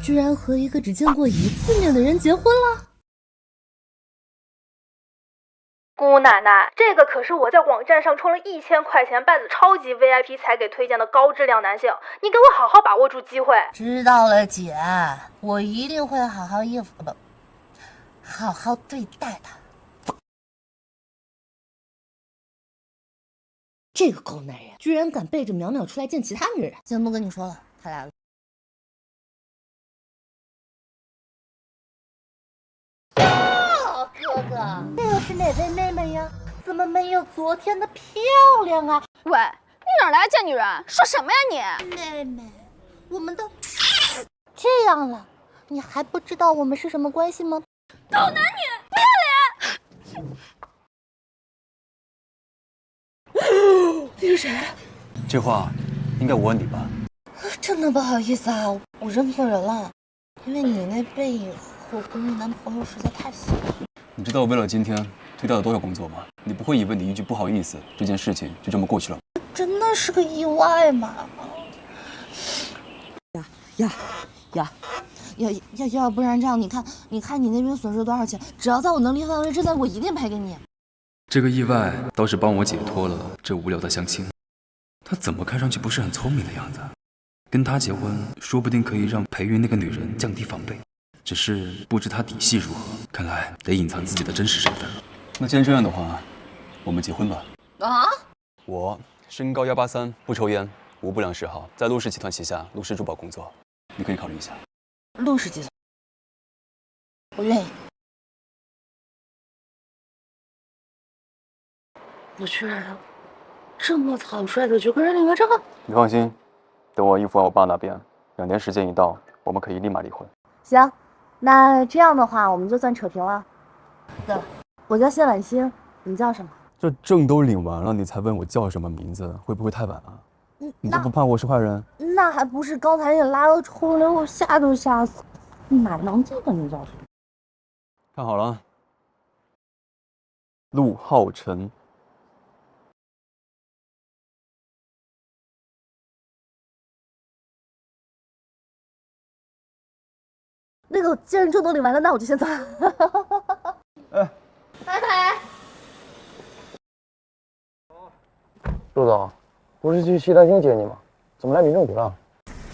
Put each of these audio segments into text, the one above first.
居然和一个只见过一次面的人结婚了。姑奶奶，这个可是我在网站上充了1000块钱办的超级 VIP 才给推荐的高质量男性，你给我好好把握住机会。知道了，姐，我一定会好好对待他。这个狗男人居然敢背着淼淼出来见其他女人，先不跟你说了，他来了。哥哥，这又是哪位妹妹呀？怎么没有昨天的漂亮啊？喂，你哪来的贱女人？说什么呀你？妹妹，我们都这样了，你还不知道我们是什么关系吗？狗男女，不要脸！你是谁？这话应该我问你吧？真的不好意思啊，我认错人了，因为你那背影和我跟你男朋友实在太像了。你知道我为了今天推掉了多少工作吗？你不会以为你一句不好意思，这件事情就这么过去了？真的是个意外嘛？要不然这样，你看你那边损失多少钱？只要在我能力范围之内，我一定赔给你。这个意外倒是帮我解脱了这无聊的相亲。他怎么看上去不是很聪明的样子？跟他结婚，说不定可以让裴云那个女人降低防备。只是不知他底细如何，看来得隐藏自己的真实身份了。那既然这样的话，我们结婚吧。啊？我身高183，不抽烟，无不良嗜好，在陆氏集团旗下陆氏珠宝工作，你可以考虑一下。陆氏集团，我愿意。我居然这么草率的就跟人领了证？你放心，等我应付完我爸那边，2年时间一到，我们可以立马离婚。行，那这样的话，我们就算扯平了。对了，我叫谢婉欣，你叫什么？这证都领完了，你才问我叫什么名字，会不会太晚了？你就不怕我是坏人？那还不是刚才也拉了臭流，我吓都吓死。哪能这个你叫什么？看好了，陆浩辰。那个既然证都领完了，那我就先走了。哎，拜拜。陆总，不是去西单厅接你吗？怎么来民政局了？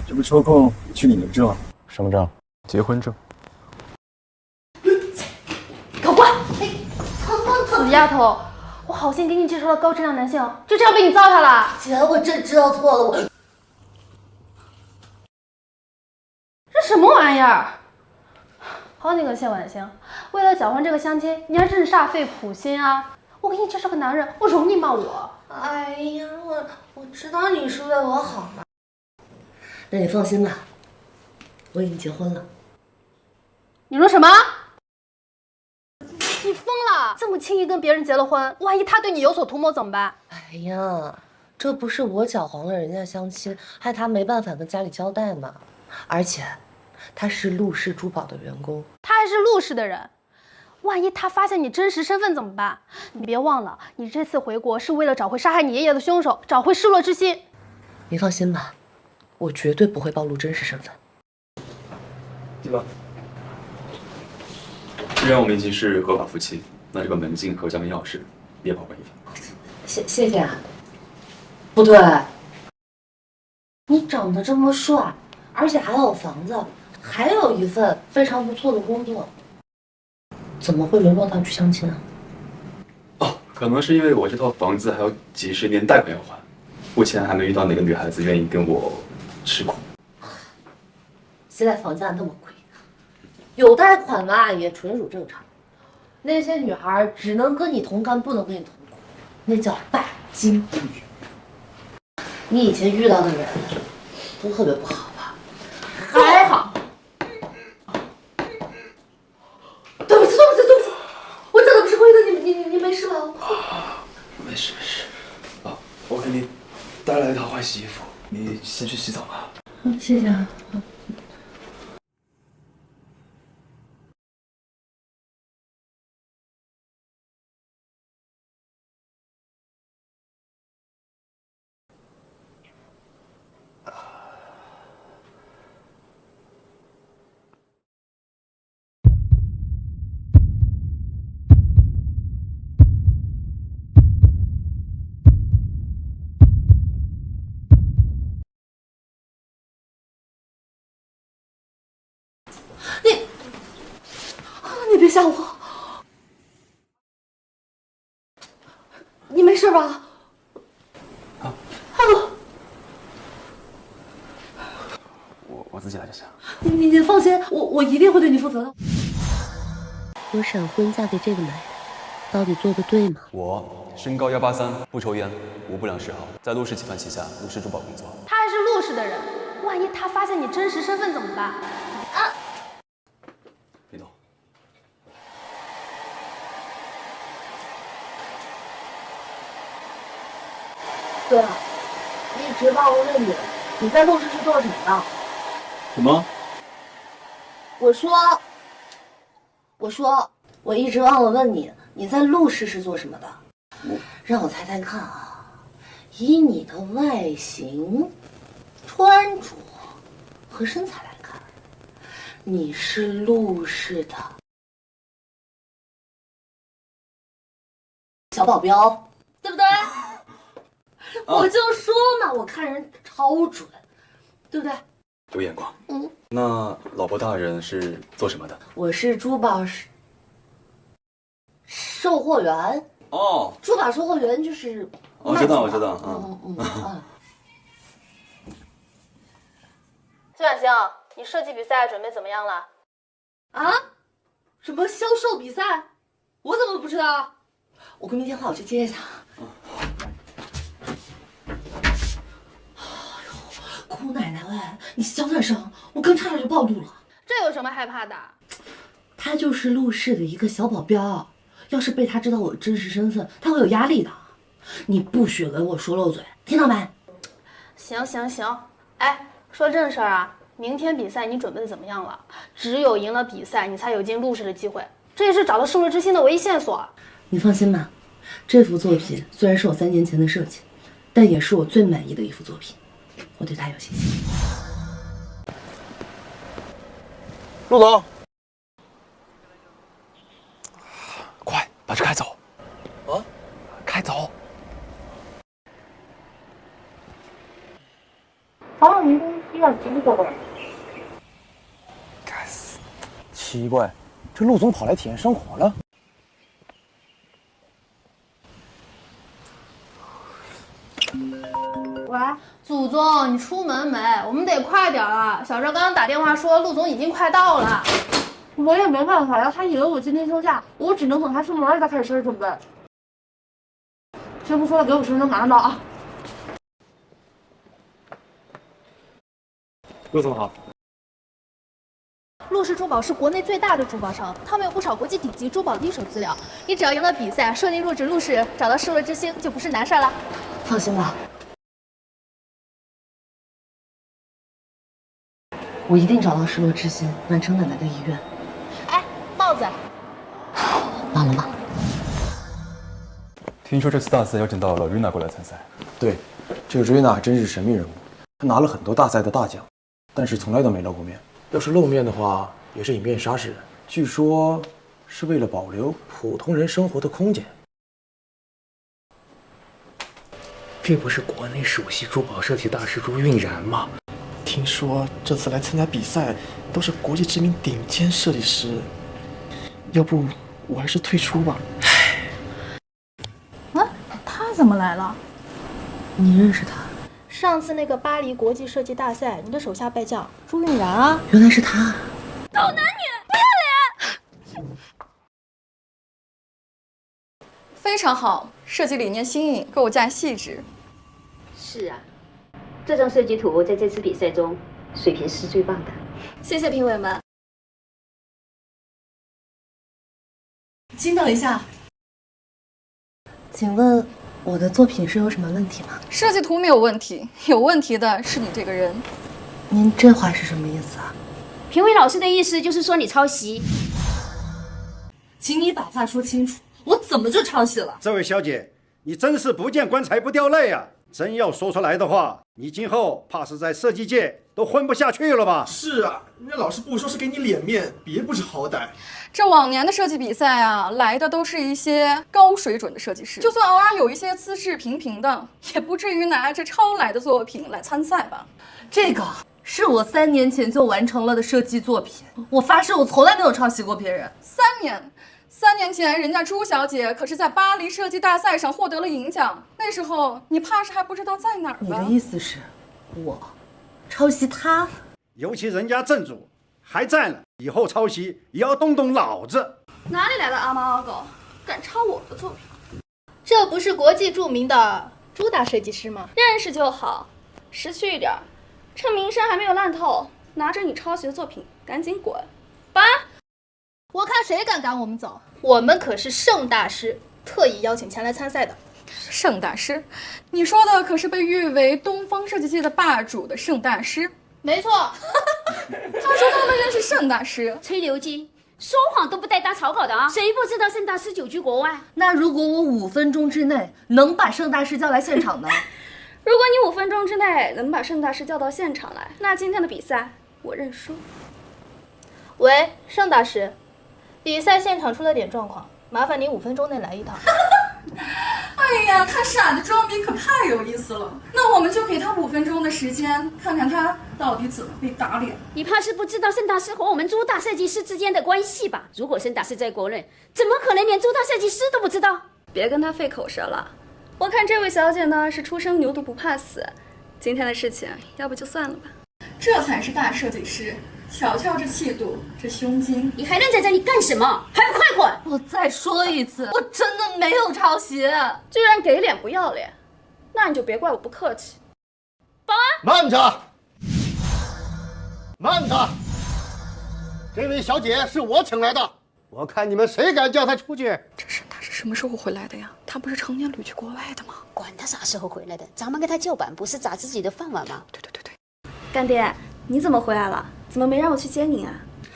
这不抽空去领个证？什么证？结婚证。搞怪！死丫头，我好心给你介绍了高质量男性，就这样被你糟蹋了。姐，我真知道错了，我这什么玩意儿？好你个谢婉欣，为了搅和这个相亲，你还真是煞费苦心啊！我给你介绍个男人，我容你骂我？哎呀，我知道你是为我好嘛。那你放心吧，我已经结婚了。你说什么？你疯了！这么轻易跟别人结了婚，万一他对你有所图谋怎么办？哎呀，这不是我搅黄了人家相亲，害他没办法跟家里交代嘛。而且，他是陆氏珠宝的员工，他还是陆氏的人，万一他发现你真实身份怎么办？你别忘了，你这次回国是为了找回杀害你爷爷的凶手，找回失落之心。你放心吧，我绝对不会暴露真实身份。进吧。既然我们已经是合法夫妻，那这个门禁和家门钥匙你也保管一份。谢谢啊。不对，你长得这么帅，而且还有房子，还有一份非常不错的工作，怎么会沦落到去相亲啊？哦，可能是因为我这套房子还有几十年贷款要还，目前还没遇到哪个女孩子愿意跟我吃苦。现在房价那么贵，有贷款吧也纯属正常。那些女孩只能跟你同甘，不能跟你同苦，那叫拜金不语。你以前遇到的人都特别不好吧？还好。对不起，我真的不是故意的，你没事吧？没事。啊，我给你带来一套换洗衣服，你先去洗澡吧。谢谢啊。下我。你没事吧？我自己来就行。你放心，我一定会对你负责的。我闪婚嫁给这个男人，到底做的对吗？我身高183，不抽烟，无不良嗜好，在陆氏集团旗下陆氏珠宝工作。他还是陆氏的人，万一他发现你真实身份怎么办？别动。对了，一直忘了问你在陆氏是做什么的？什么？我说，我一直忘了问你在陆氏是做什么的？让我猜猜看啊，以你的外形、穿着和身材来看，你是陆氏的小保镖，对不对？我就说嘛，我看人超准，对不对？有眼光。那老婆大人是做什么的？我是珠宝售货员。哦，珠宝售货员就是我知道，我知道。谢婉星，你设计比赛准备怎么样了？啊？什么销售比赛？我怎么不知道？我闺蜜电话，我去接一下。姑奶奶喂，你小点声，我刚差点就暴露了。这有什么害怕的？他就是陆氏的一个小保镖，要是被他知道我的真实身份，他会有压力的。你不许给我说漏嘴，听到没？行。哎，说正事儿啊，明天比赛你准备的怎么样了？只有赢了比赛，你才有进陆氏的机会，这也是找到胜利之星的唯一线索。你放心吧，这幅作品虽然是我3年前的设计，但也是我最满意的一幅作品，我对它有信心。陆总，快把车开走！啊，开走！保养公司要这个味儿。该死！奇怪，这陆总跑来体验生活了。喂，祖宗，你出门没？我们得快点了。小赵刚刚打电话说陆总已经快到了。我也没办法呀，他以为我今天休假，我只能等他出门再开始收拾准备。先不说了，给我10分钟，马上到啊。陆总好。陆氏珠宝是国内最大的珠宝商，他们有不少国际顶级珠宝的一手资料。你只要赢了比赛，顺利入职陆氏，找到胜利之星就不是难事了。放心吧，我一定找到失落之心，完成奶奶的遗愿。哎，帽子。忘了吗？听说这次大赛邀请到老瑞娜过来参赛。对，这个瑞娜真是神秘人物，她拿了很多大赛的大奖，但是从来都没露过面。要是露面的话，也是以面杀死人。据说是为了保留普通人生活的空间。这不是国内首席珠宝设计大师朱韵然吗？听说这次来参加比赛都是国际知名顶尖设计师，要不我还是退出吧。啊，他怎么来了？你认识他？上次那个巴黎国际设计大赛，你的手下败将朱韵然啊，原来是他。狗男女，不要脸！非常好，设计理念新颖，构架细致。是啊，这张设计图在这次比赛中水平是最棒的。谢谢评委们。请等一下，请问我的作品是有什么问题吗？设计图没有问题，有问题的是你这个人。您这话是什么意思啊？评委老师的意思就是说你抄袭。请你把话说清楚，我怎么就抄袭了？这位小姐，你真是不见棺材不掉泪啊！真要说出来的话，你今后怕是在设计界都混不下去了吧？是啊，人家老师不说是给你脸面，别不知好歹。这往年的设计比赛啊，来的都是一些高水准的设计师，就算偶尔有一些资质平平的，也不至于拿着抄来的作品来参赛吧？这个是我3年前就完成了的设计作品。我发誓，我从来没有抄袭过别人。3年前，人家朱小姐可是在巴黎设计大赛上获得了银奖，那时候你怕是还不知道在哪儿吧？你的意思是，我抄袭他？尤其人家正主还在呢，以后抄袭也要动动脑子。哪里来的阿猫阿狗，敢抄我的作品？这不是国际著名的朱大设计师吗？认识就好，识趣一点，趁名声还没有烂透，拿着你抄袭的作品赶紧滚！保安，我看谁敢赶我们走！我们可是盛大师，特意邀请前来参赛的。盛大师，你说的可是被誉为东方设计界的霸主的盛大师？没错。他说他们认识盛大师，吹牛机，说谎都不带打草稿的啊！谁不知道盛大师久居国外？那如果我5分钟之内能把盛大师叫来现场呢？如果你5分钟之内能把盛大师叫到现场来，那今天的比赛我认输。喂，盛大师，比赛现场出了点状况，麻烦你5分钟内来一趟。哎呀，看傻的装逼可太有意思了。那我们就给他5分钟的时间，看看他到底怎么被打脸。你怕是不知道盛大师和我们朱大设计师之间的关系吧？如果盛大师在国内，怎么可能连朱大设计师都不知道？别跟他费口舌了。我看这位小姐呢是初生牛犊不怕死，今天的事情要不就算了吧。这才是大设计师，瞧瞧这气度，这胸襟。你还愣在这里干什么？还不快滚！我再说一次，我真的没有抄袭。居然给脸不要脸，那你就别怪我不客气。保安，慢着，慢着！这位小姐是我请来的，我看你们谁敢叫她出去？这盛大师什么时候回来的呀？他不是成年旅去国外的吗？管他啥时候回来的，咱们跟他叫板，不是砸自己的饭碗吗？对。干爹，你怎么回来了？怎么没让我去接你啊？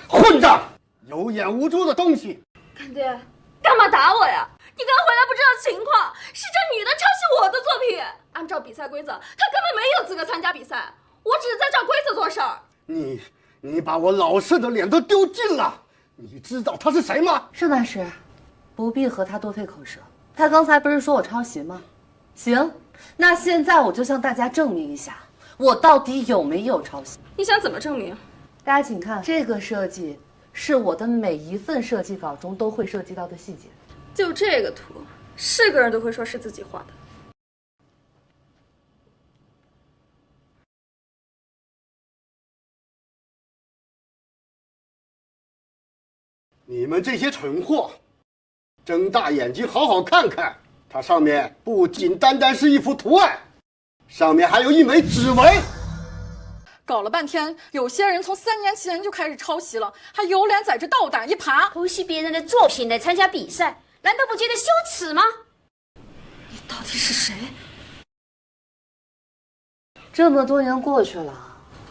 混账！有眼无珠的东西！干爹，干嘛打我呀？你刚回来不知道情况，是这女的抄袭我的作品。按照比赛规则，她根本没有资格参加比赛。我只是在照规则做事儿。你把我老盛的脸都丢尽了！你知道他是谁吗？盛大师，不必和他多费口舌。他刚才不是说我抄袭吗？行，那现在我就向大家证明一下，我到底有没有抄袭。你想怎么证明？大家请看，这个设计是我的每一份设计稿中都会涉及到的细节。就这个图，是个人都会说是自己画的。你们这些蠢货，睁大眼睛好好看看，它上面不仅单单是一幅图案，上面还有一枚指纹。搞了半天，有些人从3年前就开始抄袭了，还有脸在这倒打一耙，偷袭别人的作品来参加比赛，难道不觉得羞耻吗？你到底是谁？这么多年过去了，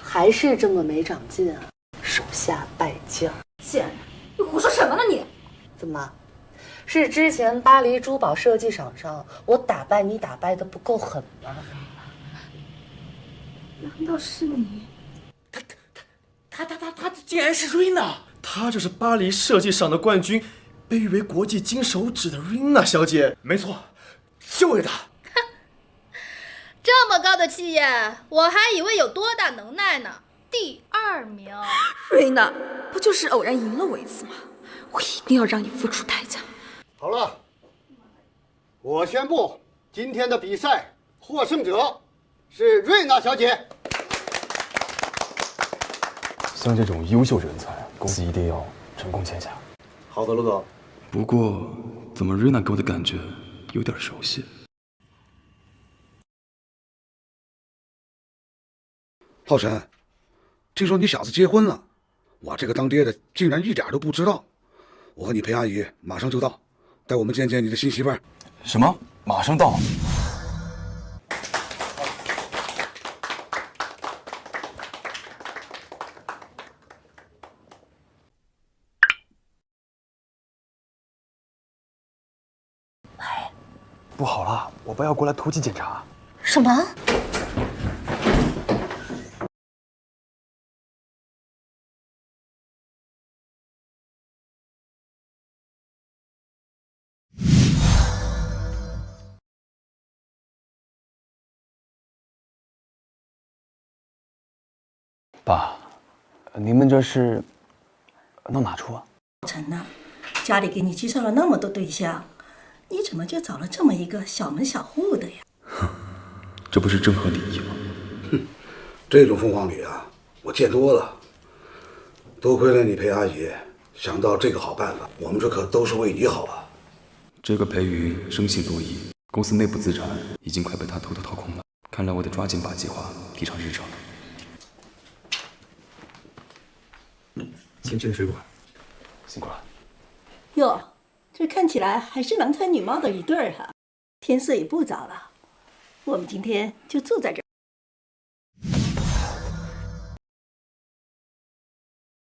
还是这么没长进啊！手下败将。贱人，你胡说什么呢你？怎么？是之前巴黎珠宝设计场上我打败你打败的不够狠吗？难道是你？他竟然是瑞娜！她就是巴黎设计赏的冠军，被誉为国际金手指的瑞娜小姐。没错，就是她。这么高的气焰，我还以为有多大能耐呢。第2名，瑞娜，不就是偶然赢了我一次吗？我一定要让你付出代价。好了，我宣布今天的比赛获胜者是瑞娜小姐。像这种优秀人才，公司一定要成功签下。好的，陆总。不过，怎么瑞娜给我的感觉有点熟悉？浩辰，听说你小子结婚了，我这个当爹的竟然一点都不知道。我和你陪阿姨马上就到，带我们见见你的新媳妇儿。什么？马上到？不好了，我爸要过来突击检查。什么？爸，你们这是弄哪出啊？陈呐，家里给你介绍了那么多对象，你怎么就找了这么一个小门小户的呀？这不是正合你意吗？哼，这种凤凰女啊，我见多了。多亏了你裴阿姨想到这个好办法，我们这可都是为你好啊。这个裴云生性多疑，公司内部资产已经快被他偷偷掏空了。看来我得抓紧把计划提上日程。先吃水果，辛苦了。哟，这看起来还是郎才女貌的一对儿哈。天色也不早了，我们今天就住在这儿。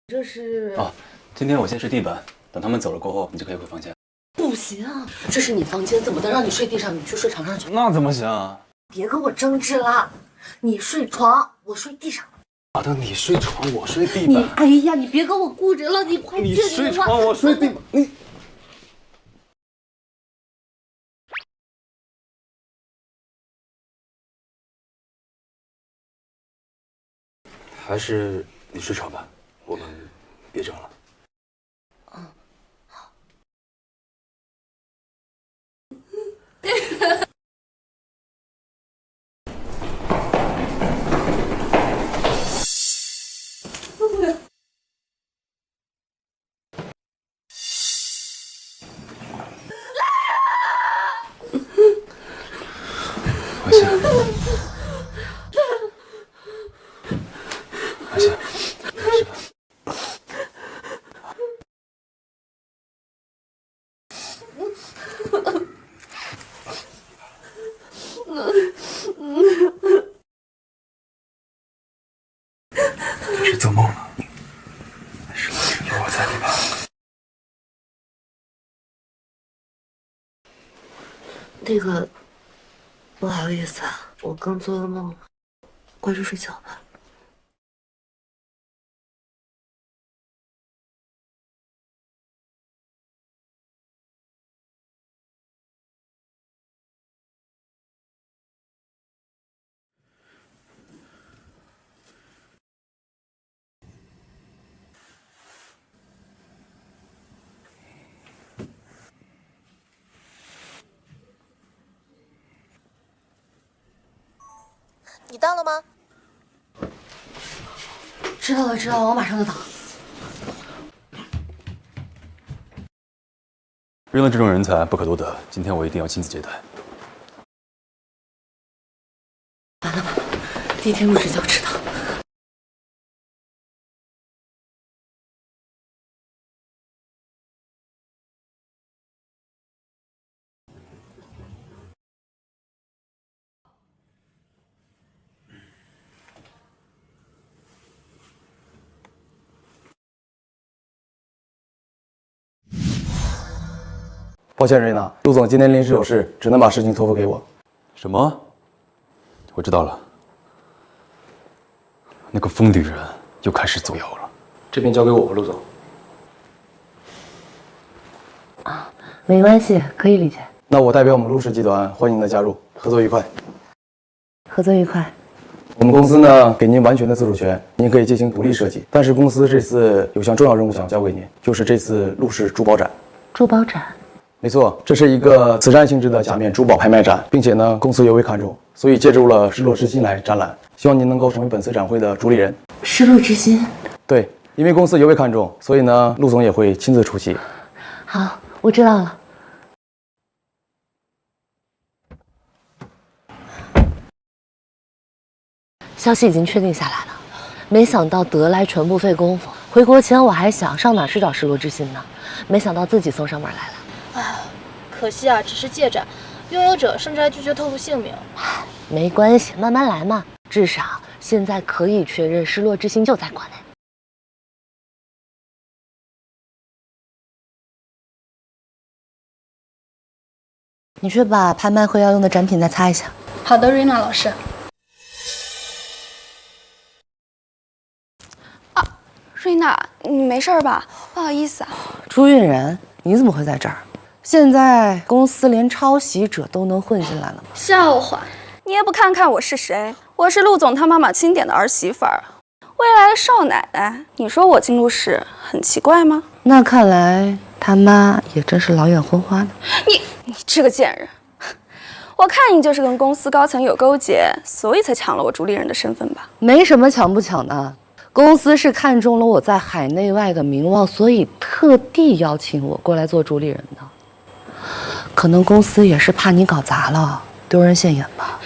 这是哦，今天我先睡地板，等他们走了过后，你就可以回房间。不行，这是你房间，怎么能让你睡地上？你去睡床上去。那怎么行啊？别跟我争执了，你睡床，我睡地上。好的，你睡床，我睡地板。哎呀，你别跟我固执了，你快你去睡床，我睡地板。你还是你睡床吧，我们别争了。嗯，好。阿信，阿信，没事吧？是做梦了，还是有我在里吧？那个，不好意思啊，我刚做噩梦了，快去睡觉吧。你到了吗？知道了，知道了，我马上就到。瑞乐这种人才不可多得，今天我一定要亲自接待。完了吧，第一天入职就要迟到。抱歉，瑞娜，陆总今天临时有事，只能把事情托付给我。什么？我知道了，那个疯女人又开始作妖了。这边交给我吧，陆总。啊，没关系，可以理解。那我代表我们陆氏集团欢迎您的加入，合作愉快。合作愉快。我们公司呢，给您完全的自主权，您可以进行独立设计。但是公司这次有项重要任务想交给您，就是这次陆氏珠宝展。珠宝展。没错，这是一个慈善性质的假面珠宝拍卖展，并且呢，公司尤为看重，所以借助了失落之心来展览，希望您能够成为本次展会的主理人。失落之心？对，因为公司尤为看重，所以呢，陆总也会亲自出席。好，我知道了。消息已经确定下来了，没想到得来全不费工夫。回国前我还想上哪去找失落之心呢，没想到自己送上门来了。唉，可惜啊，只是借展，拥有者甚至还拒绝透露姓名。没关系，慢慢来嘛。至少现在可以确认失落之心就在国内。你去把拍卖会要用的展品再擦一下。好的，瑞娜老师。瑞娜，你没事吧？不好意思啊。朱运然，你怎么会在这儿？现在公司连抄袭者都能混进来了吗？笑话，你也不看看我是谁？我是陆总他妈妈钦点的儿媳妇儿。未来的少奶奶，你说我进陆氏很奇怪吗？那看来他妈也真是老眼昏花呢。你这个贱人！我看你就是跟公司高层有勾结，所以才抢了我主理人的身份吧？没什么抢不抢的，公司是看中了我在海内外的名望，所以特地邀请我过来做主理人的。可能公司也是怕你搞砸了，丢人现眼吧。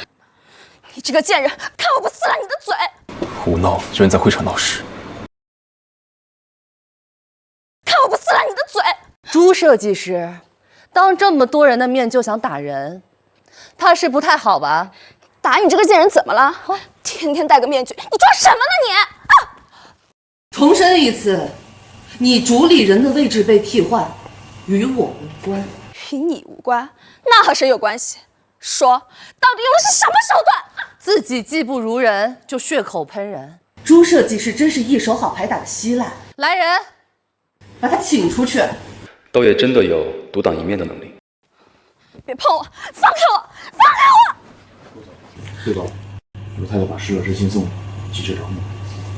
你这个贱人，看我不撕烂你的嘴！胡闹，居然在会场闹事！看我不撕烂你的嘴！朱设计师，当这么多人的面就想打人，怕是不太好吧？打你这个贱人怎么了？天天戴个面具，你装什么呢你？重申一次，你主理人的位置被替换，与我无关。与你无关？那和谁有关系？说，到底用的是什么手段？自己技不如人就血口喷人，朱设计师真是一手好牌打得稀烂。来人，把他请出去。道爷真的有独当一面的能力。别碰我！放开我！放开我！陆总，陆太太把失乐之心送你，急着找你，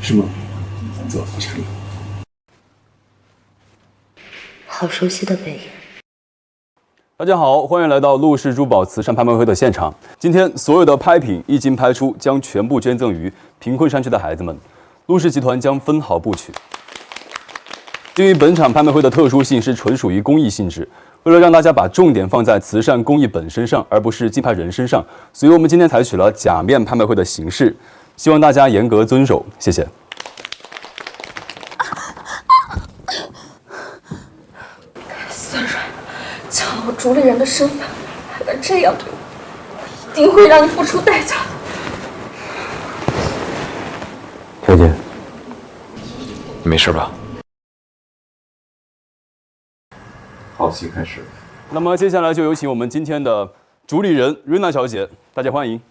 是吗？走，我查理。好熟悉的背影。大家好，欢迎来到陆氏珠宝慈善拍卖会的现场。今天所有的拍品一经拍出，将全部捐赠于贫困山区的孩子们。陆氏集团将分毫不取。鉴于本场拍卖会的特殊性是纯属于公益性质，为了让大家把重点放在慈善公益本身上，而不是竞拍人身上，所以我们今天采取了假面拍卖会的形式，希望大家严格遵守，谢谢。孙蕊，抢了我主理人的身份，还敢这样对我，我一定会让你付出代价的。小姐，你没事吧？好戏开始。那么接下来就有请我们今天的主理人瑞娜小姐，大家欢迎。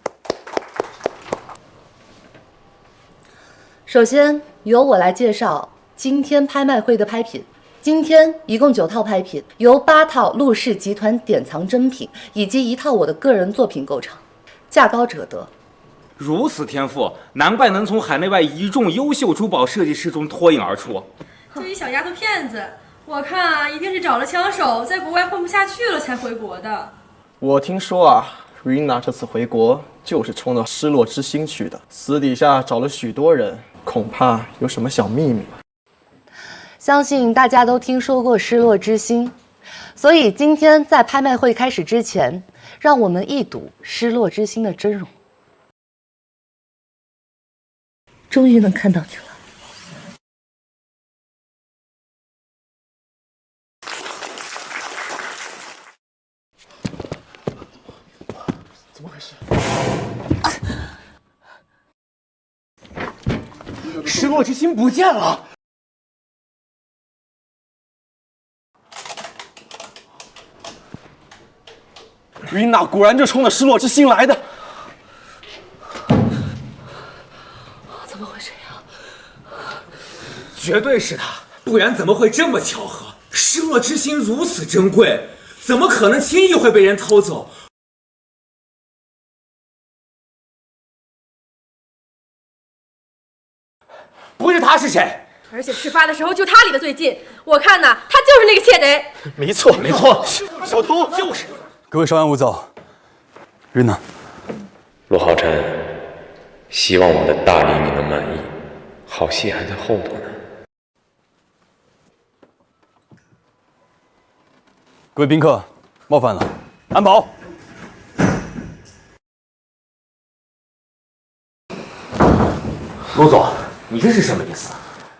首先由我来介绍今天拍卖会的拍品。今天一共9套拍品，由8套陆氏集团典藏珍品以及1套我的个人作品构成，价高者得。如此天赋，难怪能从海内外一众优秀珠宝设计师中脱颖而出。就一小丫头片子，我看啊，一定是找了枪手，在国外混不下去了才回国的。我听说啊，Rina 这次回国就是冲着失落之心去的，私底下找了许多人，恐怕有什么小秘密吧。相信大家都听说过失落之心，所以今天在拍卖会开始之前，让我们一睹失落之心的真容。终于能看到你了。怎么回事？失落之心不见了。Rina 果然就冲着失落之心来的。怎么回事呀？绝对是他，不然怎么会这么巧合？失落之心如此珍贵，怎么可能轻易会被人偷走？不是他是谁？而且事发的时候就他离得最近，我看呐，他就是那个窃贼。没错，没错，小偷就是。各位稍安勿躁。瑞娜，陆浩辰，希望我的大礼你能满意，好戏还在后头呢。各位宾客，冒犯了，安保。陆总，你这是什么意思？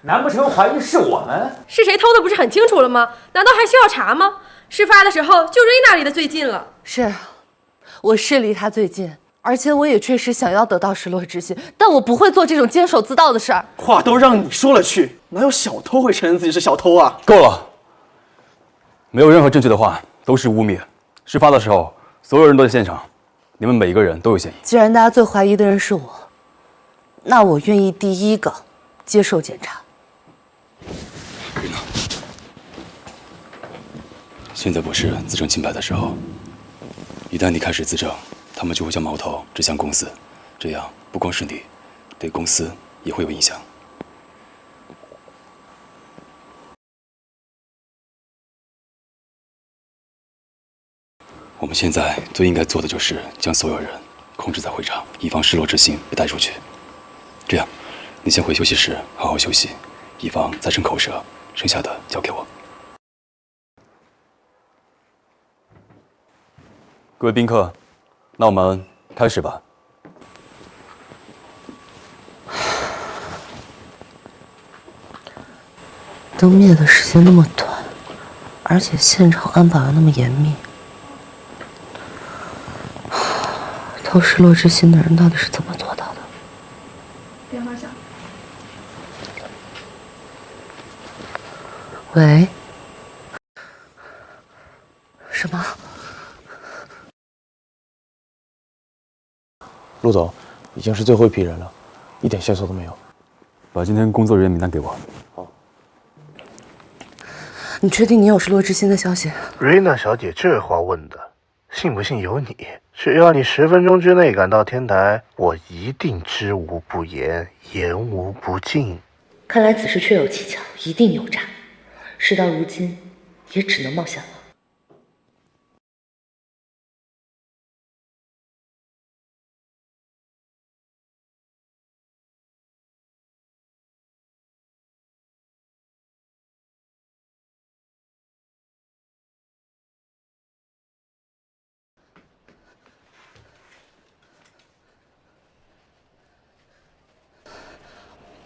难不成怀疑是我们？是谁偷的不是很清楚了吗？难道还需要查吗？事发的时候就瑞娜离得最近了。是，我是离他最近，而且我也确实想要得到失落之心，但我不会做这种监守自盗的事儿。话都让你说了去，哪有小偷会承认自己是小偷啊？够了，没有任何证据的话都是污蔑。事发的时候，所有人都在现场，你们每一个人都有嫌疑。既然大家最怀疑的人是我，那我愿意第一个接受检查。现在不是自证清白的时候，一旦你开始自证，他们就会将矛头指向公司，这样不光是你，对公司也会有影响。我们现在最应该做的就是将所有人控制在会场，以防失落之心被带出去。这样，你先回休息室好好休息，以防再生口舌，剩下的交给我。各位宾客，那我们开始吧。灯灭的时间那么短，而且现场安保又那么严密，偷失落之心的人到底是怎么做到的？电话响。喂？什么？陆总，已经是最后一批人了，一点线索都没有。把今天工作人员名单给我。好。你确定你有失落之心的消息？瑞娜小姐这话问的，信不信由你。只要你10分钟之内赶到天台，我一定知无不言，言无不尽。看来此事确有蹊跷，一定有诈。事到如今，也只能冒险了。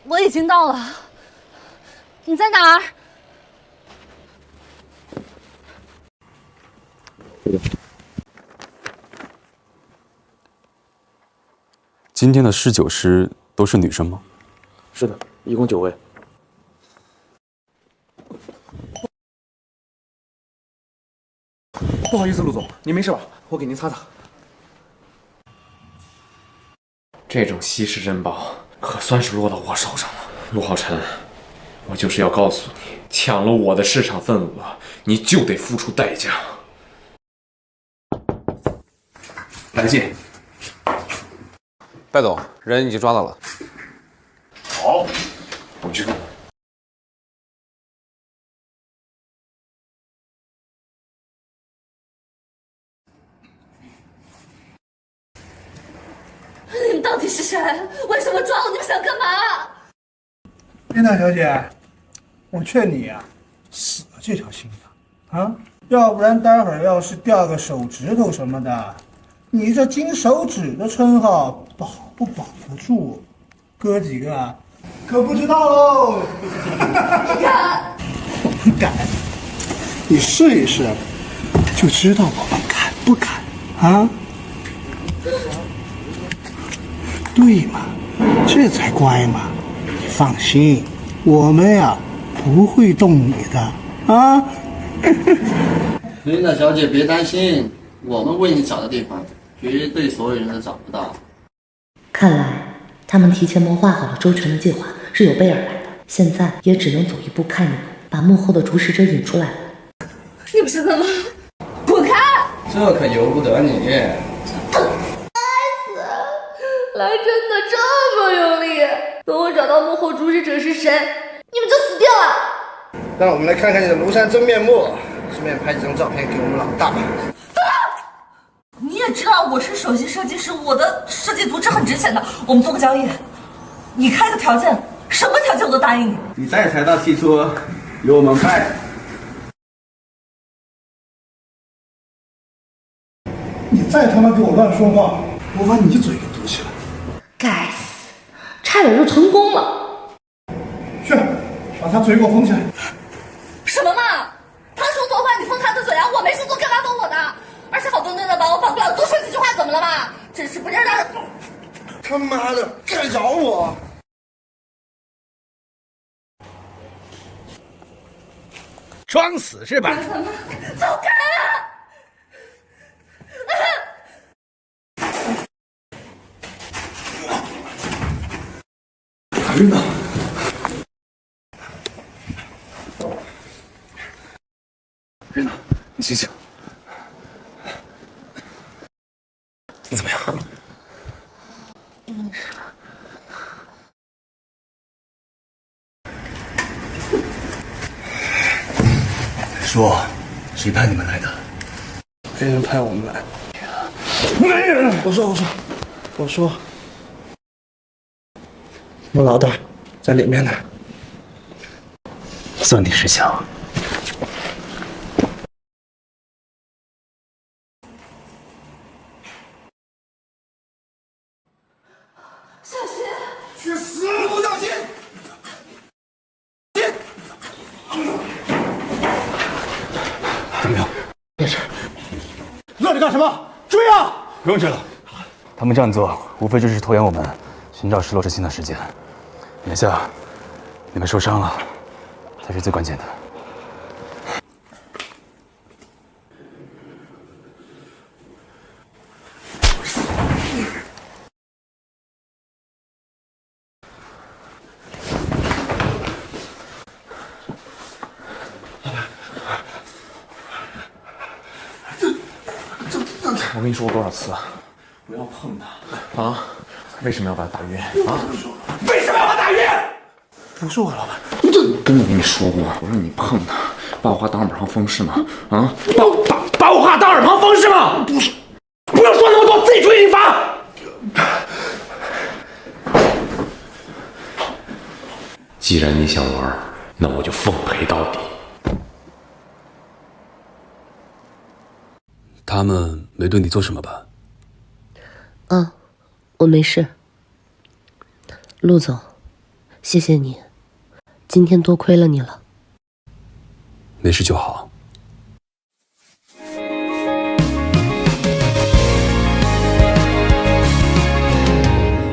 我已经到了，你在哪儿？今天的侍酒师都是女生吗？是的，一共9位。不好意思，陆总，您没事吧？我给您擦擦。这种稀世珍宝可算是落到我手上了。陆浩辰，我就是要告诉你，抢了我的市场份额，你就得付出代价。来信。戴总，人已经抓到了。好，我去看。你们到底是谁？为什么抓我？你们想干嘛？丽娜小姐，我劝你呀，死了这条心吧，啊，要不然待会儿要是掉个手指头什么的，你这金手指的称号保不保得住？哥几个可不知道喽。你敢？我不敢，你试一试，就知道我们敢不敢啊？对嘛，这才乖嘛。你放心，我们呀不会动你的啊。琳娜小姐别担心，我们为你找的地方，绝对所有人都找不到。看来他们提前谋划好了周全的计划，是有备而来的。现在也只能走一步看一步，把幕后的主使者引出来了。你们想干嘛？滚开！这可由不得你。来真的这么用力，等我找到幕后主使者是谁，你们就死定了。让我们来看看你的庐山真面目，顺便拍几张照片给我们老大。你也知道我是首席设计师，我的设计图纸很值钱的。我们做个交易，你开个条件，什么条件我都答应你。你再财大气粗，由我们拍。你再他妈给我乱说话，我把你嘴给堵起来。该死，差点就成功了。去，把他嘴给我封起来。什么嘛？他说错话你封他的嘴啊！我没说错，干嘛封我的？而且好端端的把我绑过来，多说几句话怎么了嘛？真是不让人。他妈的，敢咬我！装死是吧？走开啊！琳娜，琳娜，你醒醒。你怎么样？没事。说，谁派你们来的？没人派我们来。我说，我老大在里面呢。算你识相。小心！去死！陆小心！怎么样？没事。愣着干什么？追啊！不用追了，他们这样做无非就是拖延我们寻找失落之心的时间。眼下你们受伤了，才是最关键的。我跟你说过多少次，不要碰他啊！为什么要把他打晕啊？为什么要把他打晕？不是我老板，跟我跟你说过，我说你碰他，把我话当耳旁风是吗？啊，把我话当耳旁风是吗？不是，不用说那么多，自己注意力罚。既然你想玩，那我就奉陪到底。他们没对你做什么吧？我没事。陆总，谢谢你，今天多亏了你了。没事就好。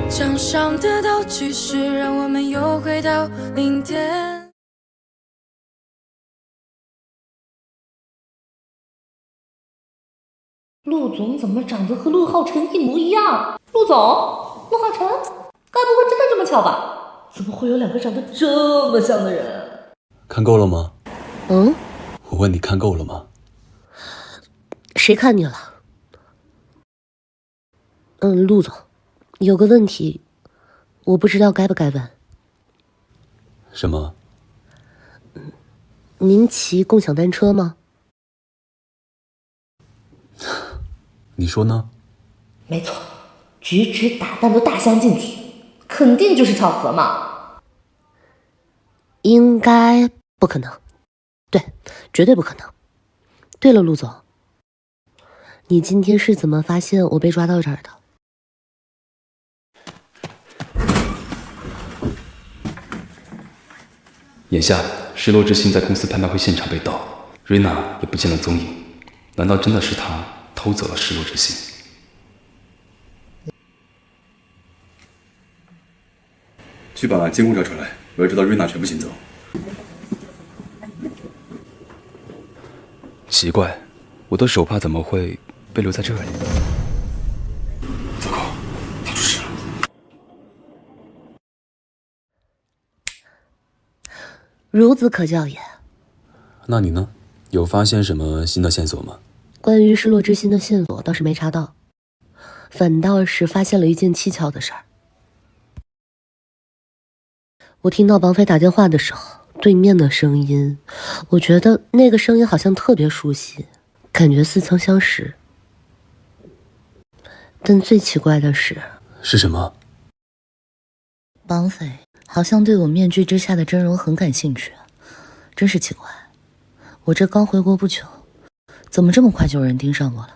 掌上的道具是让我们又回到零点。陆总怎么长得和陆浩辰一模一样？陆总，陆浩辰，该不会真的这么巧吧？怎么会有两个长得这么像的人？看够了吗？我问你看够了吗？谁看你了？陆总，有个问题，我不知道该不该问。什么？您骑共享单车吗？你说呢？没错，举止打扮都大相径庭，肯定就是巧合嘛。应该不可能，对，绝对不可能。对了，陆总，你今天是怎么发现我被抓到这儿的？眼下失落之心在公司拍卖会现场被盗，瑞娜也不见了踪影，难道真的是他偷走了失落之心？去把监控调出来，我要知道瑞娜全部行踪。奇怪，我的手帕怎么会被留在这里？糟糕，他出事了！孺子可教也。那你呢？有发现什么新的线索吗？关于失落之心的线索倒是没查到，反倒是发现了一件蹊跷的事儿。我听到绑匪打电话的时候，对面的声音，我觉得那个声音好像特别熟悉，感觉似曾相识。但最奇怪的是什么？绑匪好像对我面具之下的真容很感兴趣，真是奇怪。我这刚回国不久，怎么这么快就有人盯上我了？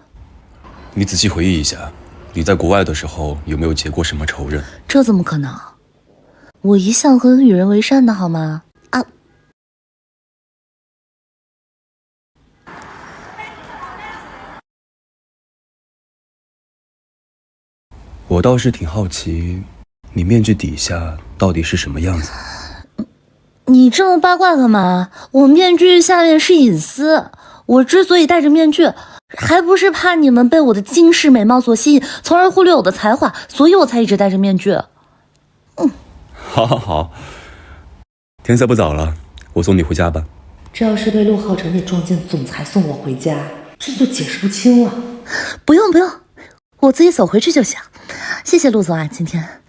你仔细回忆一下，你在国外的时候有没有结过什么仇人？这怎么可能？我一向很与人为善的好吗？我倒是挺好奇，你面具底下到底是什么样子？你这么八卦干嘛？我面具下面是隐私，我之所以戴着面具，还不是怕你们被我的惊世美貌所吸引，从而忽略我的才华，所以我才一直戴着面具。好，天色不早了，我送你回家吧。这要是被陆浩辰给撞见总裁送我回家，这就解释不清了。不用，我自己走回去就行。谢谢陆总啊，今天。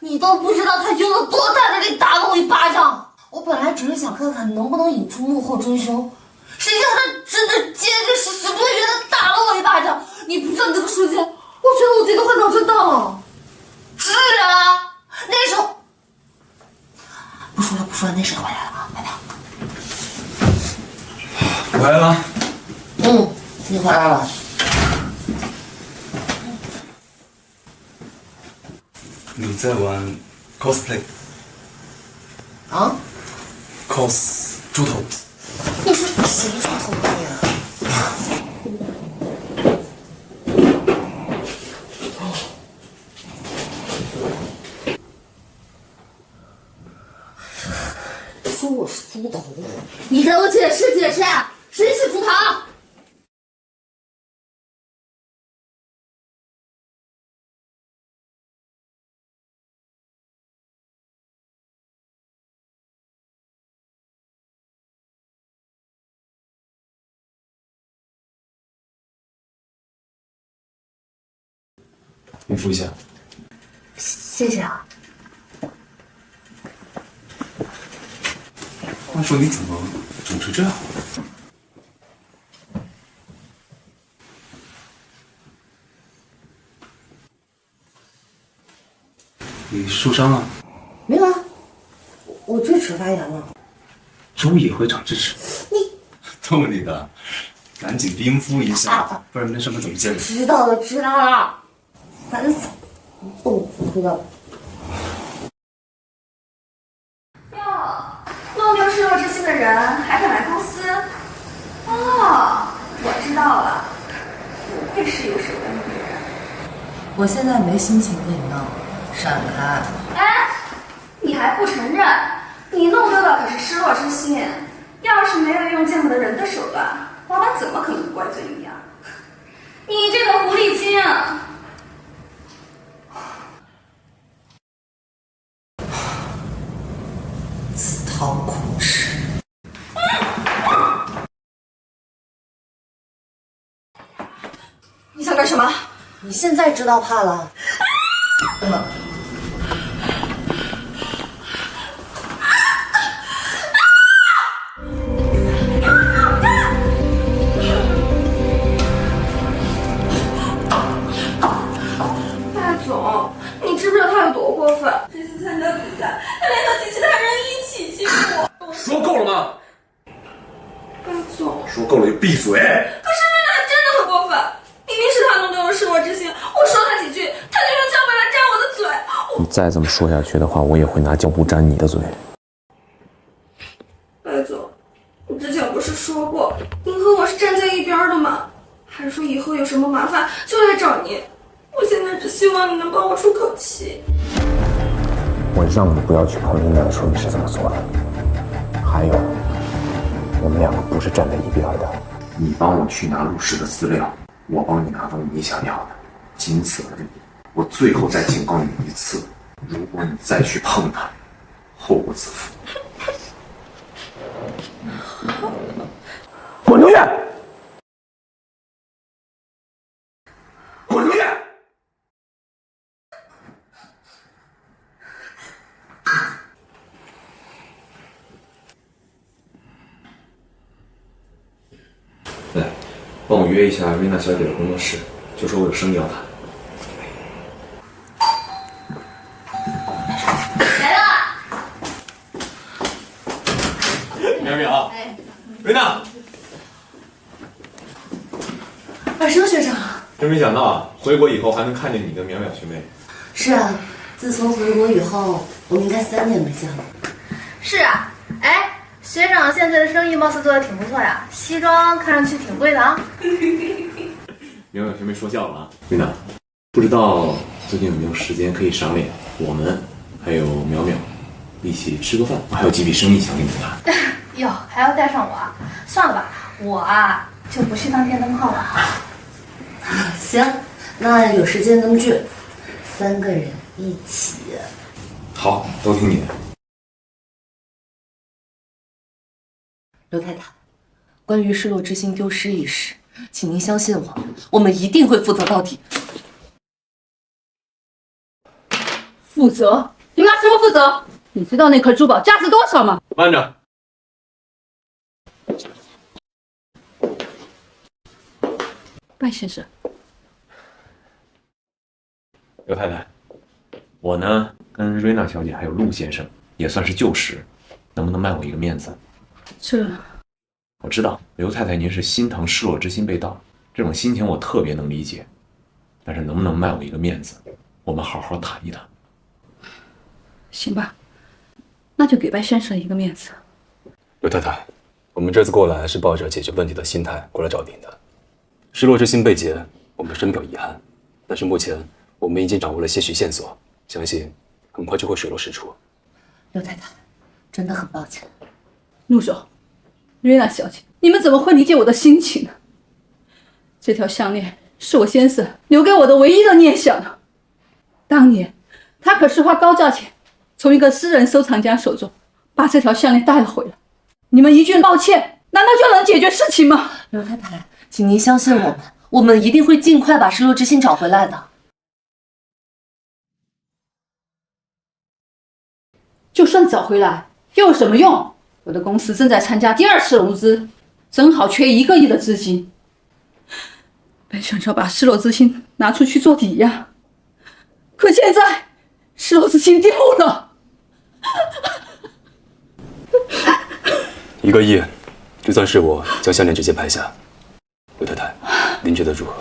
你都不知道他用了多大的力打了我一巴掌，我本来只是想看看能不能引出幕后真凶，谁知道他真的结结实实、不觉得打了我一巴掌。你不知道那个瞬间，我觉得我自己都快脑震荡了。是啊，那时候不说了，那时候回来了啊，拜拜。回来了。你回来了。你在玩 cosplay 啊 ？cos 猪头。你说谁猪头的呀？说我是猪头，你给我解释解释，谁是猪头？你扶一下。谢谢啊。话说你怎么肿成这样？你受伤了？没有啊，我智齿发炎了。猪也会长智齿？你逗你的，赶紧冰敷一下，不然那上面怎么见？知道了，烦死！不知道。弄丢失落之心的人还敢来公司？哦，我知道了，不愧是有手段的女人。我现在没心情跟你闹，闪开！哎，你还不承认？你弄丢的可是失落之心。要是没有用见不得人的手段，老板怎么可能不怪罪你啊？你这个狐狸精！自讨苦吃。你想干什么？你现在知道怕了？戴总，你知不知道他有多过分？这次参加比赛，他连同其他人一起欺负我。说够了吗？戴总，说够了就闭嘴！可是瑞娜真的很过分，明明是他弄丢了失落之心，我说他几句，他就用胶布来粘我的嘴。你再这么说下去的话，我也会拿胶布粘你的嘴。戴总，你之前不是说过您和我是站在一边的吗？还说以后有什么麻烦就来找您。我现在只希望你能帮我出口气。我让你不要去碰琳达的时候，你是这么做的。还有，我们两个不是站在一边的。你帮我去拿陆氏的资料，我帮你拿到你想要的，仅此而已。我最后再警告你一次，如果你再去碰他，后果自负。滚出去！滚出去！来，帮我约一下瑞娜小姐的工作室，就说我有生意要谈。来了。苗苗，瑞娜，晚上学长。真没想到啊，回国以后还能看见你跟淼淼学妹。是啊，自从回国以后，我们应该3年没见了。是啊，哎，学长现在的生意貌似做得挺不错呀，西装看上去挺贵的啊。淼淼学妹说笑了啊，瑞娜，不知道最近有没有时间可以赏脸，我们还有淼淼一起吃个饭，我还有几笔生意想跟你谈。哟，还要带上我啊？算了吧，我啊就不去当电灯泡了。行，那有时间咱们聚，3个人一起。好，都听你的。刘太太，关于失落之心丢失一事，请您相信我，我们一定会负责到底。负责？你拿什么负责？你知道那块珠宝价值多少吗？慢着，拜先生，刘太太，我呢跟瑞娜小姐还有陆先生也算是旧识，能不能卖我一个面子？这我知道刘太太您是心疼失落之心被盗，这种心情我特别能理解，但是能不能卖我一个面子，我们好好谈一谈。行吧，那就给拜先生一个面子。刘太太，我们这次过来是抱着解决问题的心态过来找您的。失落之心被劫，我们深表遗憾，但是目前我们已经掌握了些许线索，相信很快就会水落石出。刘太太，真的很抱歉。陆总，瑞娜小姐，你们怎么会理解我的心情呢？这条项链是我先生留给我的唯一的念想呢。当年他可是花高价钱从一个私人收藏家手中把这条项链带了回来。你们一句抱歉，难道就能解决事情吗？刘太太，请您相信我们，我们一定会尽快把失落之心找回来的。就算找回来，又有什么用？我的公司正在参加第2次融资，正好缺1个亿的资金。本想要把失落之心拿出去做抵押，可现在失落之心丢了。1个亿，就算是我将项链直接拍下。刘太太，您觉得如何？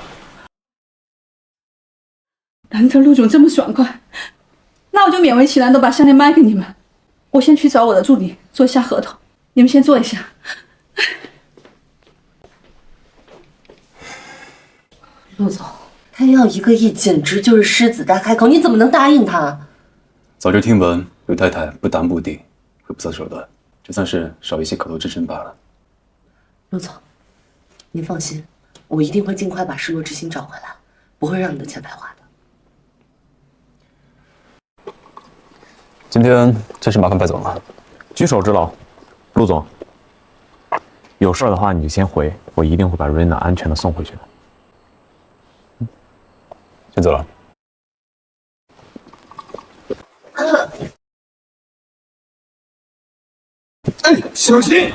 难得陆总这么爽快，那我就勉为其难的把项链卖给你们。我先去找我的助理做一下合同，你们先坐一下。陆总，他要1个亿，简直就是狮子大开口，你怎么能答应他？早就听闻刘太太不达目的会不择手段，这算是少一些口头之争罢了。陆总，您放心，我一定会尽快把失落之心找回来，不会让你的钱白花的。今天真是麻烦拜总了。举手之劳，陆总。有事的话你就先回，我一定会把瑞娜安全的送回去的。先走了。哎，小心！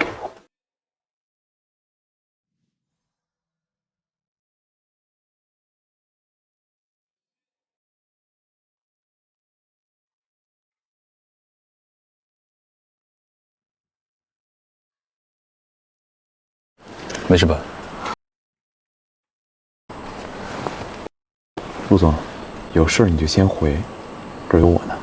没事吧？陆总，有事你就先回，这儿有我呢。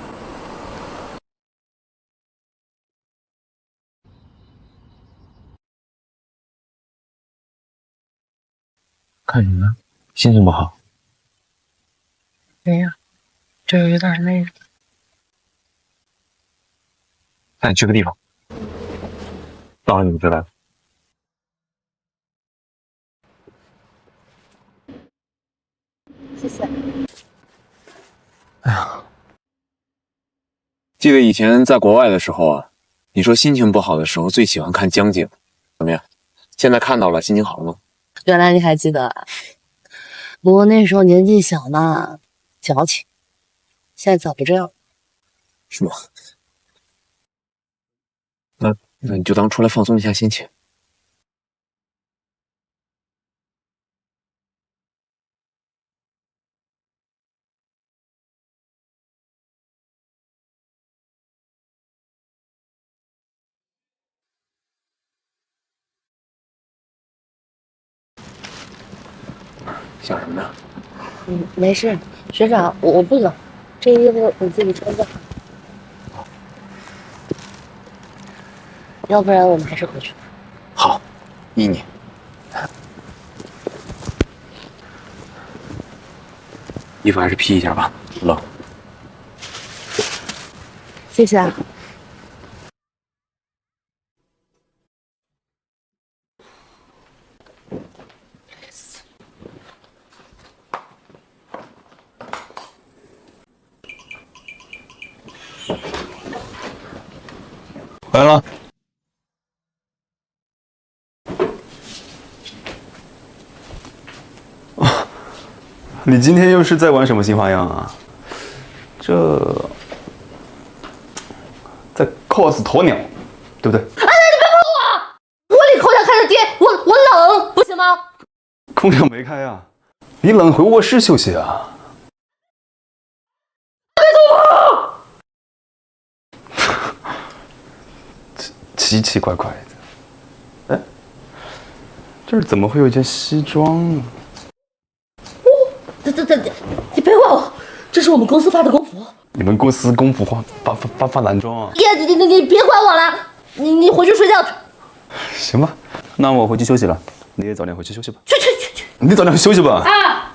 看什么呢？心情不好？没有，就是有点累了。带你去个地方，到了你们就来了。谢谢。哎呀，记得以前在国外的时候啊，你说心情不好的时候最喜欢看江景，怎么样？现在看到了，心情好了吗？原来你还记得啊？不过那时候年纪小嘛，矫情。现在早不这样。是吗？那你就当出来放松一下心情。想什么呢？没事，学长，我不冷，这衣服你自己穿吧。要不然我们还是回去吧。好，依你。衣服还是披一下吧，冷。谢谢啊。来了。你今天又是在玩什么新花样啊？这 cos 鸵鸟，对不对？哎，你别碰我！我里空调开着电，我冷，不行吗？空调没开啊，你冷回卧室休息啊。别动我！奇奇怪怪的，哎，这儿怎么会有一件西装呢？你别管我，这是我们公司发的工服。你们公司工服发男装啊？呀，你别管我了，你回去睡觉去。行吧，那我回去休息了，你也早点回去休息吧。去，你早点休息吧。啊！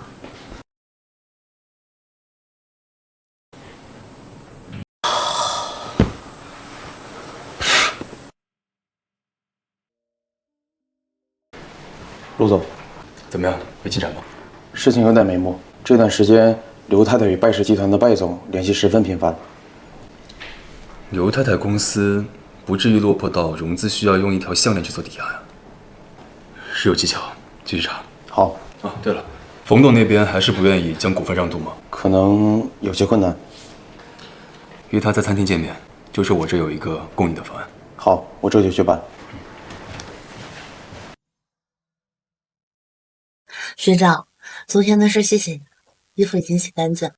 陆总，怎么样？有进展吗？事情有点眉目。这段时间，刘太太与拜氏集团的拜总联系十分频繁。刘太太公司不至于落魄到融资需要用一条项链去做抵押呀？是有技巧，继续查。好。啊，对了，冯董那边还是不愿意将股份让渡吗？可能有些困难。约他在餐厅见面，就说我这有一个供你的方案。好，我这就去办。学长，昨天的事谢谢你，衣服已经洗干净。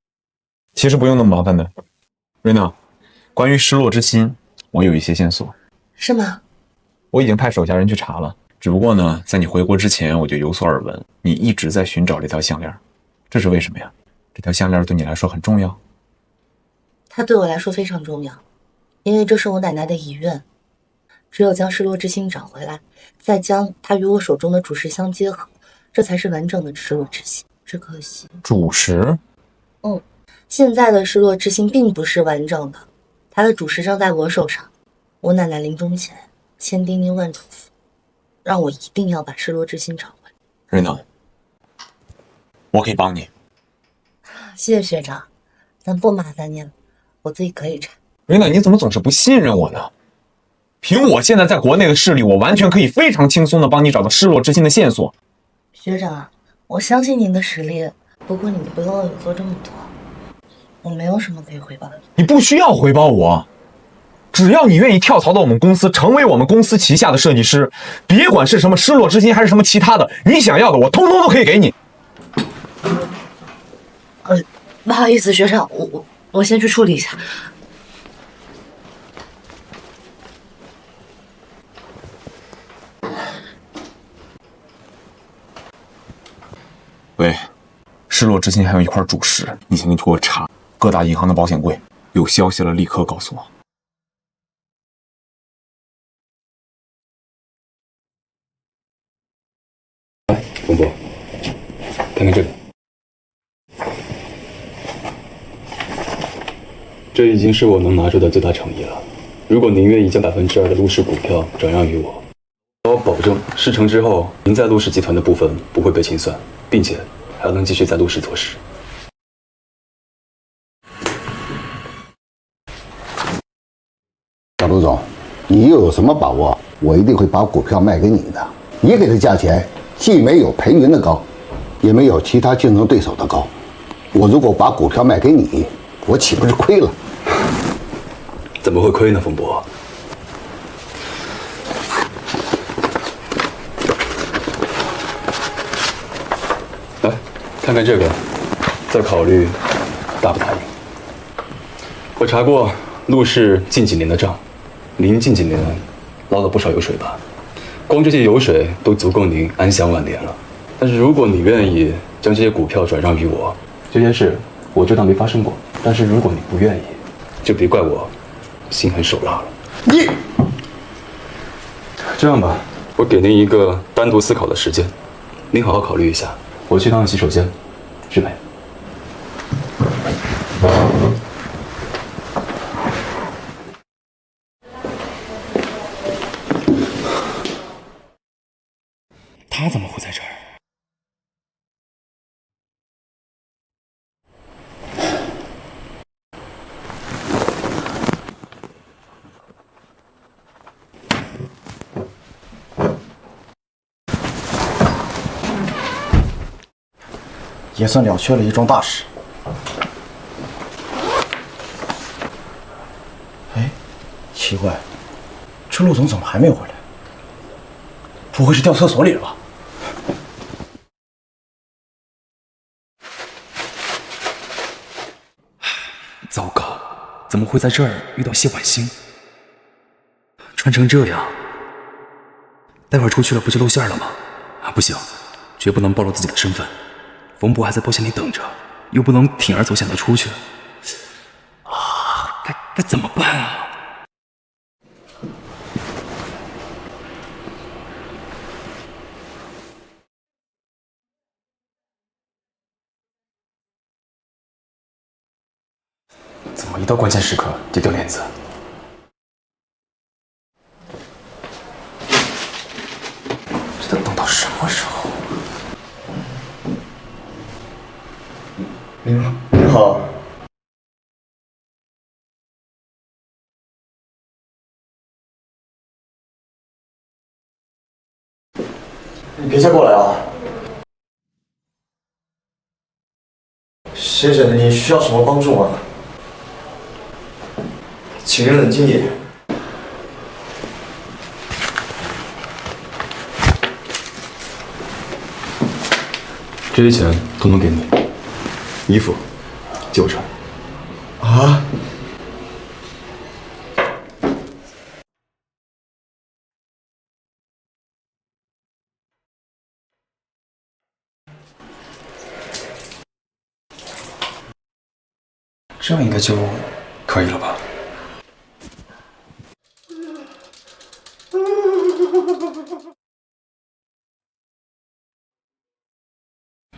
其实不用那么麻烦的，瑞娜，关于失落之心，我有一些线索。是吗？我已经派手下人去查了，只不过呢，在你回国之前，我就有所耳闻，你一直在寻找这条项链，这是为什么呀？这条项链对你来说很重要？它对我来说非常重要，因为这是我奶奶的遗愿。只有将失落之心找回来，再将它与我手中的主石相结合，这才是完整的失落之心。只可惜，主石？现在的失落之心并不是完整的，它的主石正在我手上。我奶奶临终前千叮咛万嘱咐，让我一定要把失落之心找回来。瑞娜，我可以帮你。谢谢学长，咱不麻烦您了，我自己可以查。瑞娜，你怎么总是不信任我呢？凭我现在在国内的势力，我完全可以非常轻松的帮你找到失落之心的线索。学长，我相信您的实力，不过你不用为我做这么多，我没有什么可以回报的。你不需要回报我，只要你愿意跳槽到我们公司，成为我们公司旗下的设计师，别管是什么失落之心还是什么其他的，你想要的我通通都可以给你。不好意思，学长，我先去处理一下。喂，失落之心还有一块主石，你先给我查各大银行的保险柜，有消息了立刻告诉我。来，冯博，看看这个，这已经是我能拿出的最大诚意了。如果您愿意将2%的陆氏股票转让于我，我保证事成之后，您在陆氏集团的部分不会被清算，并且还能继续在陆氏做事。小陆总，你又有什么把握？我一定会把股票卖给你的。你给的价钱既没有裴云的高，也没有其他竞争对手的高。我如果把股票卖给你，我岂不是亏了？怎么会亏呢，冯博？来，看看这个，再考虑答不答应。我查过陆氏近几年的账，您近几年捞了不少油水吧？光这些油水都足够您安享晚年了。但是如果你愿意将这些股票转让于我，这件事我就当没发生过。但是如果你不愿意，就别怪我心狠手辣了。你这样吧，我给您一个单独思考的时间，您好好考虑一下。我去趟洗手间，失陪。他怎么会在这儿？也算了却了一桩大事。奇怪，这陆总怎么还没有回来？不会是掉厕所里了吧？糟糕，怎么会在这儿遇到谢婉欣？穿成这样，待会儿出去了不就露馅了吗？啊，不行，绝不能暴露自己的身份。冯博还在包厢里等着，又不能铤而走险的出去。啊，该怎么办啊？怎么一到关键时刻就掉链子？这得等到什么时候？你好。你别再过来啊！先生，你需要什么帮助吗？请人冷静一点。这些钱统统给你，衣服借我穿。啊？这样应该就可以了吧？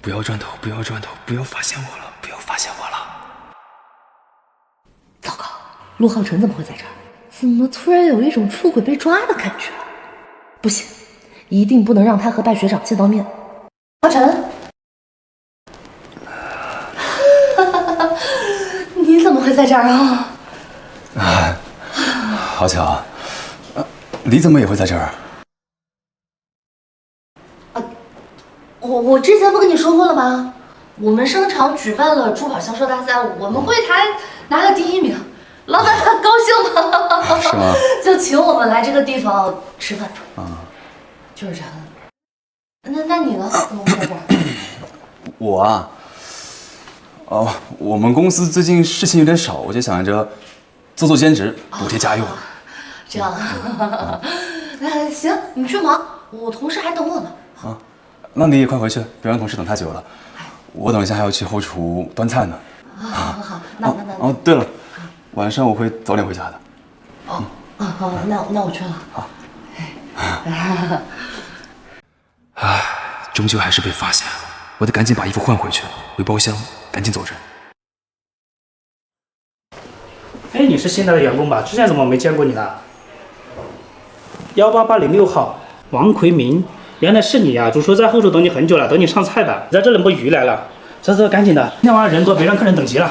不要转头，不要转头，不要发现我了，不要发现我了！糟糕，陆浩辰怎么会在这儿？怎么突然有一种出轨被抓的感觉？不行，一定不能让他和拜学长见到面。浩辰，你怎么会在这儿啊？啊，好巧啊！你怎么也会在这儿？我之前不跟你说过了吗？我们商场举办了珠宝销售大赛，我们柜台拿了第1名，老板很高兴的，是吗？就请我们来这个地方吃饭。就是这样。那你呢？怎么会在这儿？我啊，我们公司最近事情有点少，我就想着做兼职补贴家用。这样啊，行，你去忙，我同事还等我呢。啊，那你也快回去，别让同事等太久了。我等一下还要去后厨端菜呢。好，那哦，对了，晚上我会早点回家的。好，那我去了。好。唉，终究还是被发现了，我得赶紧把衣服换回去，回包厢，赶紧走人。哎，你是新来的员工吧？之前怎么没见过你呢？18806号，王奎明，原来是你呀！主厨在后厨等你很久了，等你上菜的。你在这冷摸鱼来了，走，赶紧的，今天晚上人多，别让客人等急了。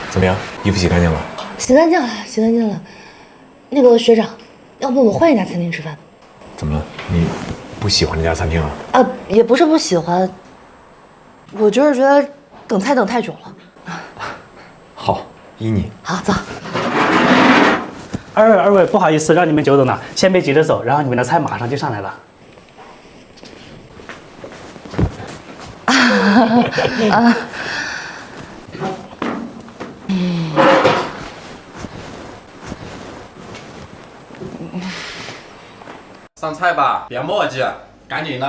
怎么样？衣服洗干净了？洗干净了。那个学长，要不我们换一家餐厅吃饭？怎么了？你不喜欢那家餐厅啊？也不是不喜欢，我就是觉得等菜等太久了。好，依你。好，走。二位，不好意思让你们久等了，先别急着走，然后你们的菜马上就上来了。上菜吧，别磨叽，赶紧的。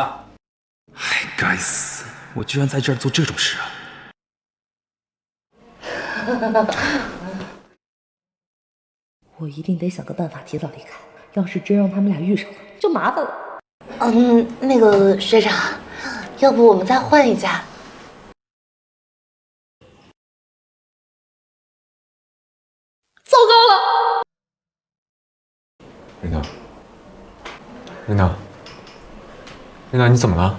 哎，该死，我居然在这儿做这种事啊！我一定得想个办法提早离开，要是真让他们俩遇上了，就麻烦了。那个学长，要不我们再换一家？糟糕了！琳达，你怎么了？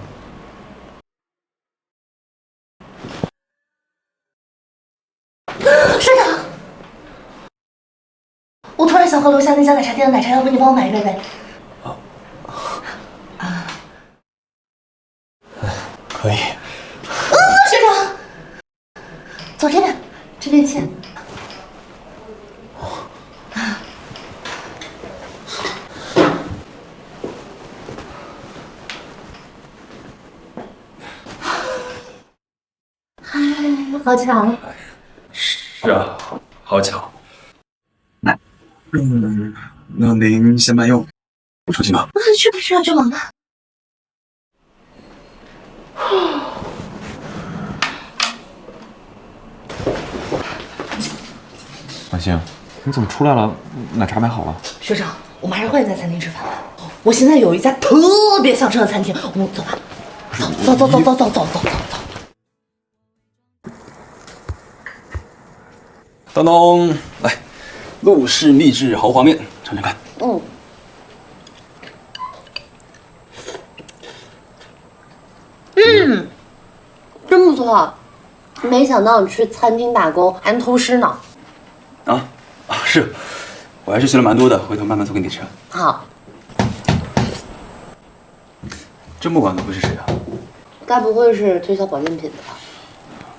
学长，我突然想喝楼下那家奶茶店的奶茶，要不你帮我买一杯呗？可以。学长，走这边，这边请。嗨，好巧。是啊，好巧。那您先慢用，我出去吧。不是去吧去吧，就忙吧。婉欣，你怎么出来了？奶茶买好了。学长，我们还是换一家餐厅吃饭吧。我现在有一家特别想吃的餐厅，我们走吧。走。当当，来，陆氏秘制豪华面，尝尝看。真不错。没想到你去餐厅打工还能偷师呢。是，我还是学了蛮多的，回头慢慢做给你吃。好。这么晚的会是谁啊？该不会是推销保健品的吧？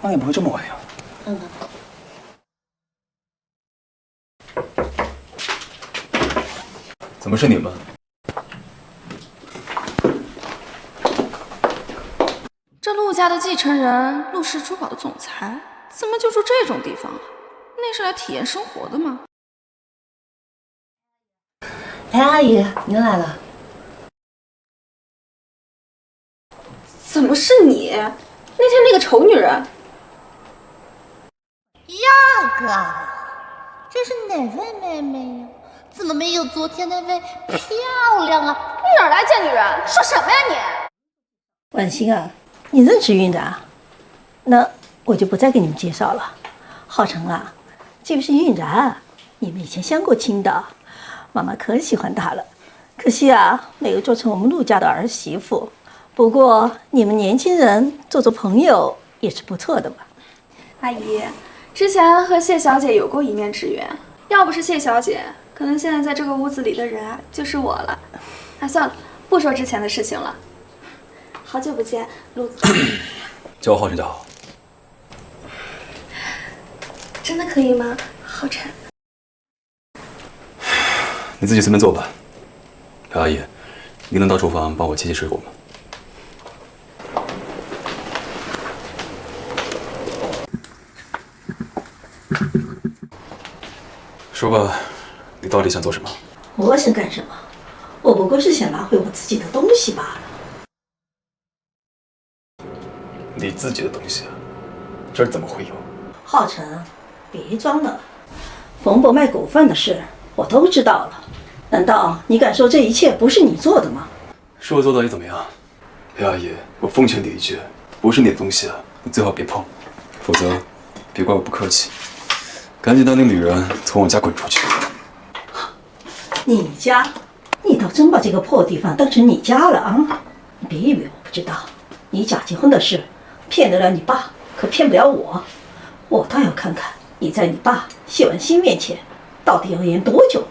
那也不会这么晚呀。看看。怎么是你们？这陆家的继承人，陆氏珠宝的总裁，怎么就住这种地方啊？那是来体验生活的吗？裴阿姨，您来了。怎么是你？那天那个丑女人。呀哥，这是哪位妹妹呀？怎么没有昨天那位漂亮啊？你哪来见女人？说什么呀你？婉欣啊，你认识韵然？那我就不再给你们介绍了。浩成啊，这个是韵然，你们以前相过亲的，妈妈可喜欢她了。可惜啊，没有做成我们陆家的儿媳妇。不过你们年轻人做做朋友也是不错的嘛。阿姨，之前和谢小姐有过一面之缘，要不是谢小姐，可能现在在这个屋子里的人啊，就是我了。算了，不说之前的事情了。好久不见，陆子。叫我浩辰就好。真的可以吗？浩辰。你自己随便做吧。裴阿姨，您能到厨房帮我切水果吗？说吧，你到底想做什么？我想干什么？我不过是想拿回我自己的东西罢了。你自己的东西，这儿怎么会有？浩辰，别装了。冯伯卖狗饭的事我都知道了，难道你敢说这一切不是你做的吗？是我做到又怎么样？裴阿姨，我奉劝你一句，不是你的东西，你最好别碰，否则别怪我不客气。赶紧带那个女人从我家滚出去！你家？你倒真把这个破地方当成你家了啊！你别以为我不知道，你假结婚的事骗得了你爸，可骗不了我。我倒要看看你在你爸谢婉欣面前到底要演多久。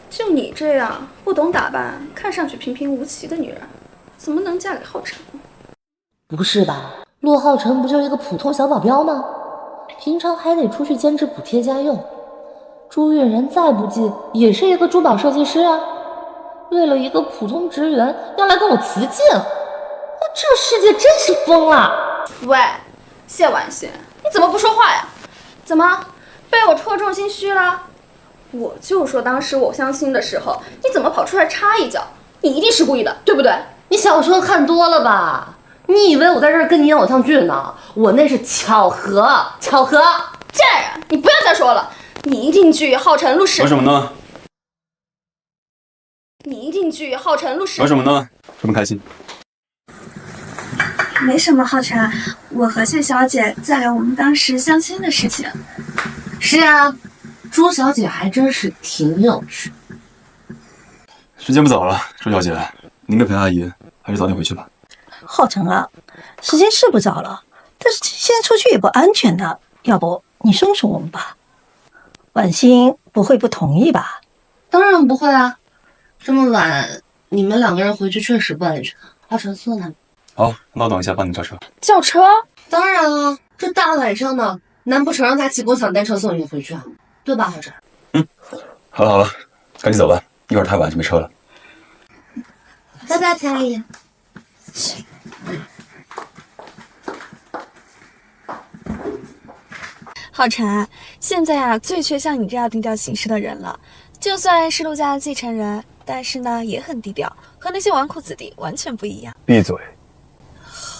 就你这样不懂打扮、看上去平平无奇的女人，怎么能嫁给浩辰？不是吧？陆浩辰不就是一个普通小保镖吗？平常还得出去兼职补贴家用。朱韵然再不济也是一个珠宝设计师啊，为了一个普通职员要来跟我辞境，那这世界真是疯了！喂，谢婉欣，你怎么不说话呀？怎么被我戳中心虚了？我就说当时我相亲的时候，你怎么跑出来插一脚？你一定是故意的，对不对？你小说看多了吧？你以为我在这儿跟你演偶像剧呢？我那是巧合，巧合！贱人，你不要再说了！你一定拒浩辰陆氏。玩什么呢？你一定拒浩辰陆氏。玩什么呢？这么开心？没什么，浩辰，我和谢小姐在聊我们当时相亲的事情。是啊，朱小姐还真是挺有趣。时间不早了，朱小姐，您跟裴阿姨还是早点回去吧。浩辰啊，时间是不早了，但是现在出去也不安全的，要不你送送我们吧？婉欣不会不同意吧？当然不会啊，这么晚你们两个人回去确实不安全。浩辰送他们。好，那我等一下帮你叫车。叫车？当然啊，这大晚上的，难不成让他骑共享单车送你回去啊？对吧，浩辰？好了好了，赶紧走吧，一会儿太晚就没车了。拜拜，田阿姨。浩辰，现在啊，最缺像你这样低调行事的人了。就算是陆家的继承人，但是呢，也很低调，和那些纨绔子弟完全不一样。闭嘴！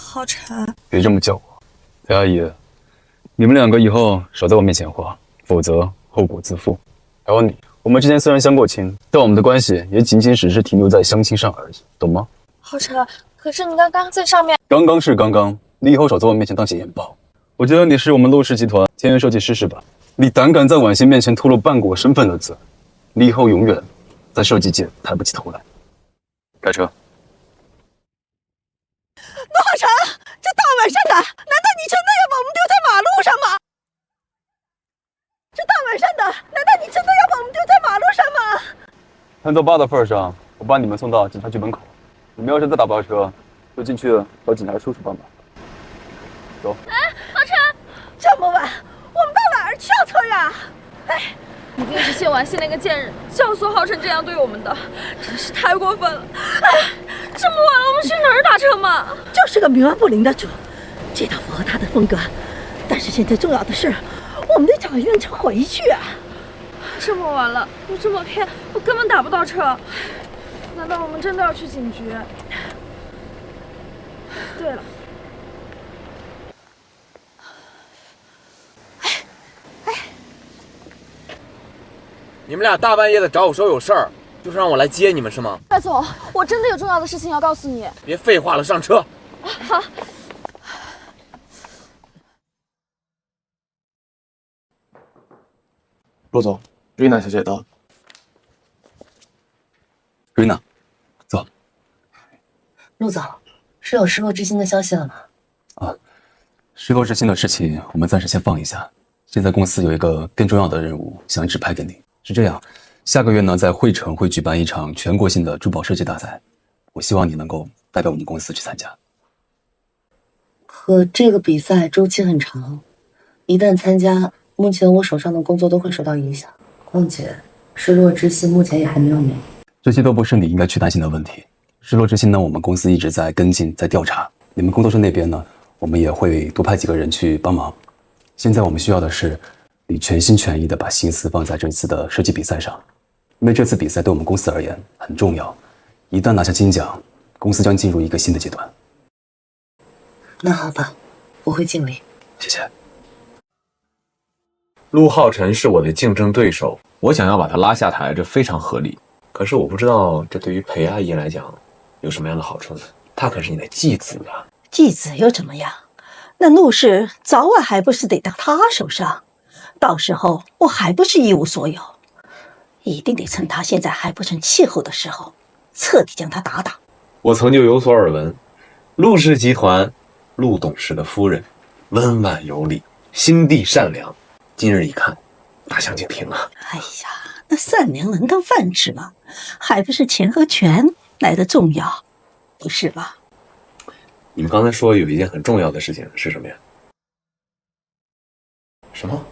浩辰，别这么叫我。裴阿姨，你们两个以后少在我面前花，否则后果自负。还有你，我们之前虽然相过亲，但我们的关系也仅仅只是停留在相亲上而已，懂吗？浩辰，可是你刚刚在上面……刚刚是刚刚，你以后少在我面前当检验包。我觉得你是我们陆氏集团天元设计师是吧？你胆敢在婉欣面前透露半个我身份的字，你以后永远在设计界抬不起头来。开车。陆浩辰，这大晚上的，难道你真的要把我们丢在马路上吗？这大晚上的，难道你真的要把我们丢在马路上吗？看到爸的份上，我把你们送到警察局门口。你们要是再打不好车，就进去找警察叔叔帮忙。走。浩辰，这么晚，我们到哪儿去要车呀？哎，一定是谢婉欣那个贱人教唆浩辰这样对我们的，真是太过分了！哎，这么晚了，我们去哪儿打车嘛？就是个冥顽不灵的主，这倒符合他的风格。但是现在重要的是，我们得找个冤车回去啊！这么晚了，又这么偏，我根本打不到车。难道我们真的要去警局？对了。你们俩大半夜的找我说有事儿，就是让我来接你们是吗？戴总，我真的有重要的事情要告诉你。别废话了，上车。好。陆总，瑞娜小姐到。瑞娜，走。陆总，是有失落之心的消息了吗？失落之心的事情我们暂时先放一下。现在公司有一个更重要的任务想指派给你。是这样，下个月呢，在汇城会举办一场全国性的珠宝设计大赛，我希望你能够代表我们公司去参加。可这个比赛周期很长，一旦参加，目前我手上的工作都会受到影响。况且，失落之心目前也还没有没。这些都不是你应该去担心的问题。失落之心呢，我们公司一直在跟进，在调查。你们工作室那边呢，我们也会多派几个人去帮忙。现在我们需要的是你全心全意地把心思放在这次的设计比赛上，因为这次比赛对我们公司而言很重要。一旦拿下金奖，公司将进入一个新的阶段。那好吧，我会尽力。谢谢。陆浩辰是我的竞争对手，我想要把他拉下台，这非常合理。可是我不知道这对于裴阿姨来讲有什么样的好处呢？她可是你的继子啊。继子又怎么样？那陆氏早晚还不是得到他手上，到时候我还不是一无所有。一定得趁他现在还不成气候的时候，彻底将他打倒。我曾就有所耳闻，陆氏集团陆董事的夫人温婉有礼，心地善良。今日一看，大相径庭啊！哎呀，那善良能当饭吃吗？还不是钱和权来的重要，不是吧？你们刚才说有一件很重要的事情是什么呀？什么？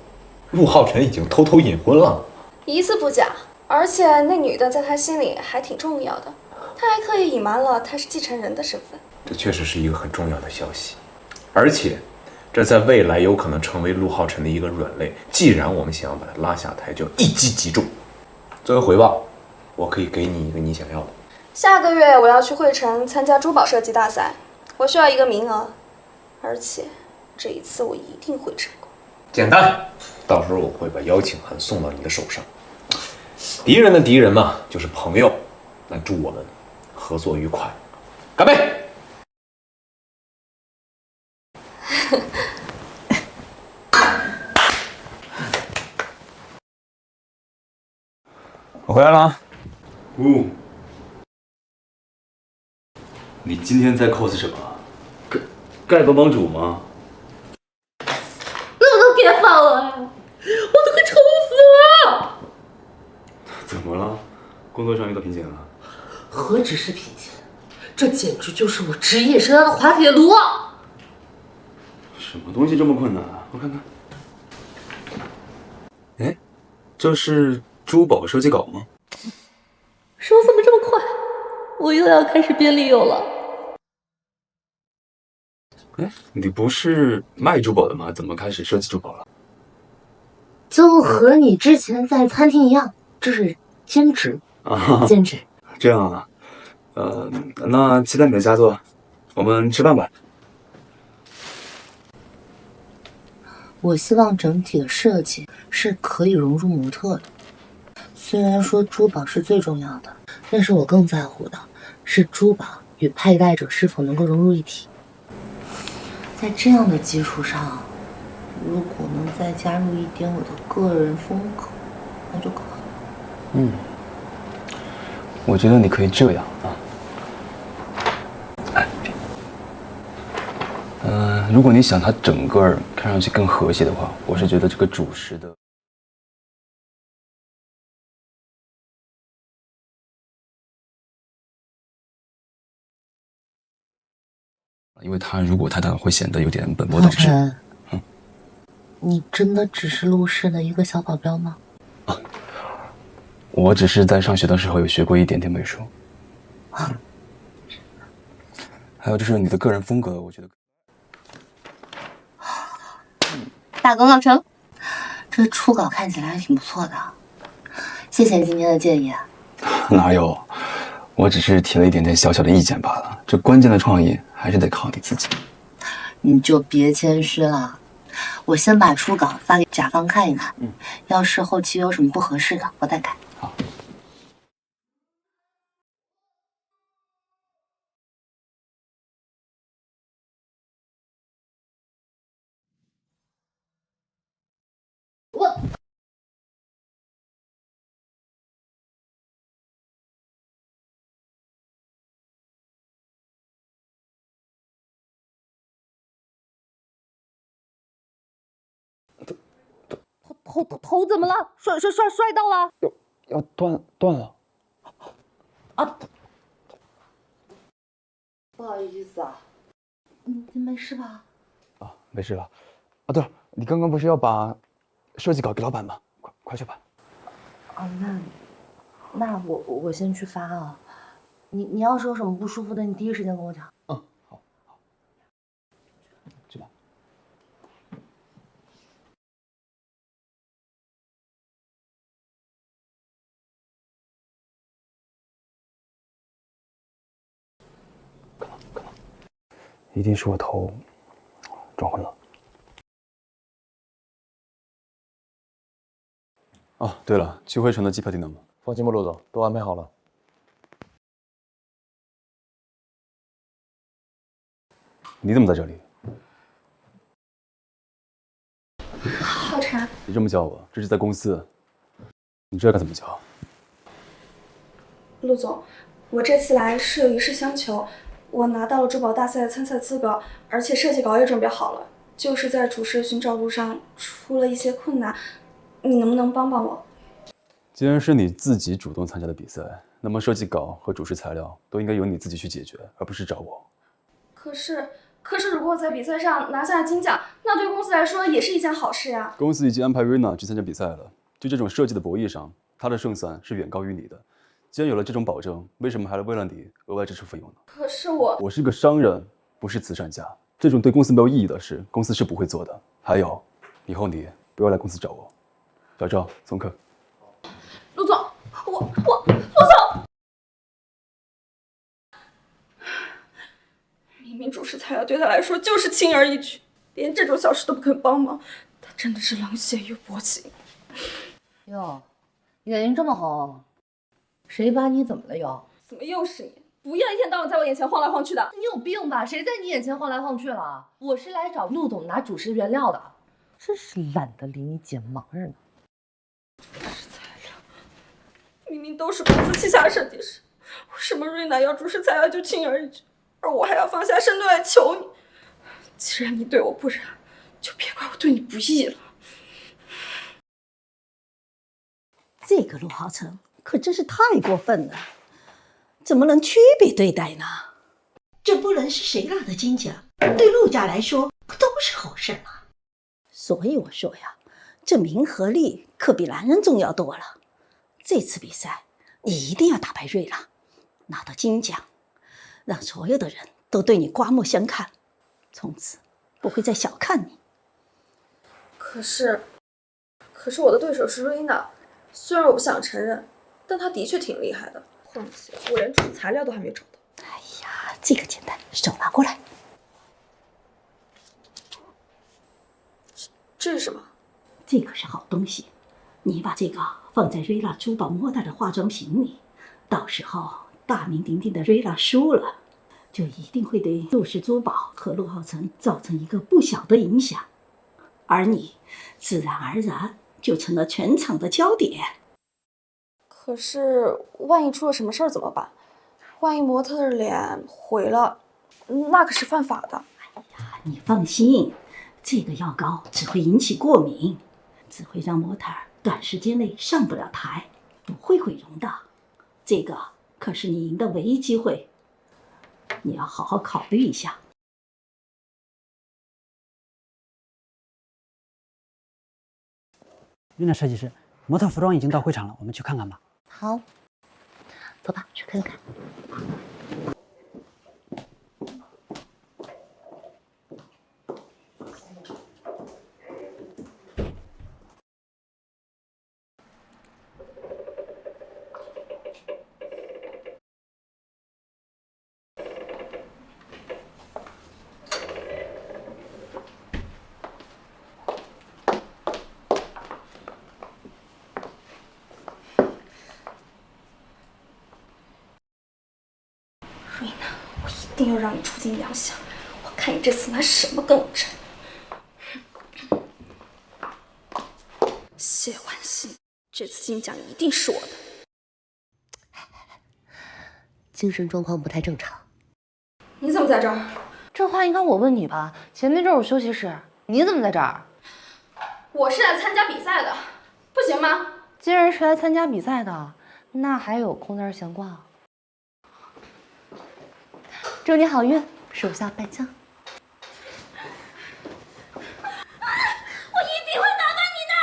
陆浩辰已经偷偷隐婚了？一字不假，而且那女的在他心里还挺重要的，他还刻意隐瞒了他是继承人的身份。这确实是一个很重要的消息，而且这在未来有可能成为陆浩辰的一个软肋。既然我们想要把他拉下台，就要一击即中。作为回报，我可以给你一个你想要的。下个月我要去汇城参加珠宝设计大赛，我需要一个名额，而且这一次我一定会成功。简单，到时候我会把邀请函送到你的手上。敌人的敌人嘛，就是朋友。那祝我们合作愉快，干杯！我回来了。你今天在 cos 什么？盖帮帮主吗？能不能别烦我呀？我都快愁死了！怎么了？工作上遇到瓶颈了？何止是瓶颈，这简直就是我职业生涯的滑铁卢。什么东西这么困难啊？我看看。哎，这是珠宝设计稿吗？说怎么这么快？我又要开始编理由了。哎，你不是卖珠宝的吗？怎么开始设计珠宝了？就和你之前在餐厅一样，这是兼职啊，兼职。这样啊，那期待你的佳作，我们吃饭吧。我希望整体的设计是可以融入模特的。虽然说珠宝是最重要的，但是我更在乎的是珠宝与佩戴者是否能够融入一体。在这样的基础上，如果能再加入一点我的个人风格，那就更好。我觉得你可以这样啊。如果你想它整个看上去更和谐的话，我是觉得这个主食的，因为它如果太大会显得有点本末倒置。你真的只是陆氏的一个小保镖吗？我只是在上学的时候有学过一点点美术。还有就是你的个人风格，我觉得大功告成，这初稿看起来还挺不错的，谢谢你今天的建议。哪有？我只是提了一点点小小的意见罢了。这关键的创意还是得靠你自己。你就别谦虚了，我先把初稿发给甲方看一看，要是后期有什么不合适的，我再改。好。头怎么了？摔到了？要断了。啊！不好意思啊，你没事吧？啊，没事了。啊，对了，你刚刚不是要把设计稿给老板吗？快去吧。啊，那我先去发啊。你要是有什么不舒服的，你第一时间跟我讲。好。去吧。一定是我头撞昏了。哦，对了，去惠城的机票订了吗？放心吧，陆总，都安排好了。你怎么在这里？浩辰，你这么叫我，这是在公司，你这该怎么叫？陆总，我这次来是有一事相求。我拿到了珠宝大赛的参赛资格，而且设计稿也准备好了，就是在主事寻找路上出了一些困难，你能不能帮帮我？既然是你自己主动参加的比赛，那么设计稿和主事材料都应该由你自己去解决，而不是找我。可是如果在比赛上拿下金奖，那对公司来说也是一件好事呀。公司已经安排 Rina 去参加比赛了，就这种设计的博弈上，她的胜算是远高于你的。既然有了这种保证，为什么还为了你额外支出费用呢？可是我是个商人，不是慈善家，这种对公司没有意义的事，公司是不会做的。还有，以后你不要来公司找我。小赵，送客。陆总，陆总，明明主事材料对他来说就是轻而易举，连这种小事都不肯帮忙，他真的是冷血又薄情。哟，眼睛这么红。谁把你怎么了又？怎么又是你？不要一天到晚在我眼前晃来晃去的！你有病吧？谁在你眼前晃来晃去了？我是来找陆总拿主食原料的，真是懒得理你捡盲人呢。主食材料，明明都是公司旗下设计师，为什么瑞娜要主食材料就轻而易举，而我还要放下身段来求你？既然你对我不仁，就别怪我对你不义了。这个陆浩辰可真是太过分了，怎么能区别对待呢？这不论是谁拿的金奖，对陆家来说都是好事嘛。所以我说呀，这名和利可比男人重要多了。这次比赛你一定要打败瑞拉，拿到金奖，让所有的人都对你刮目相看，从此不会再小看你。可是我的对手是瑞娜，虽然我不想承认，但她的确挺厉害的。况且我连主材料都还没找到。哎呀，这个简单，手拿过来。这是什么？这个是好东西，你把这个放在瑞拉珠宝莫代的化妆品里，到时候大名鼎鼎的瑞拉输了，就一定会对陆氏珠宝和陆浩辰造成一个不小的影响，而你自然而然就成了全场的焦点。可是万一出了什么事儿怎么办？万一模特的脸毁了，那可是犯法的。哎呀，你放心，这个药膏只会引起过敏，只会让模特短时间内上不了台，不会毁容的。这个可是你赢的唯一机会，你要好好考虑一下。瑞娜设计师，模特服装已经到会场了，我们去看看吧。好，走吧，去看看。瑞娜，我一定要让你出尽洋相，我看你这次拿什么跟我争。谢婉欣，这次金奖一定是我的。精神状况不太正常。你怎么在这儿？这话应该我问你吧？前面这是休息室，你怎么在这儿？我是来参加比赛的，不行吗？既然是来参加比赛的，那还有空在这闲逛？祝你好运，手下败将。我一定会打败你的！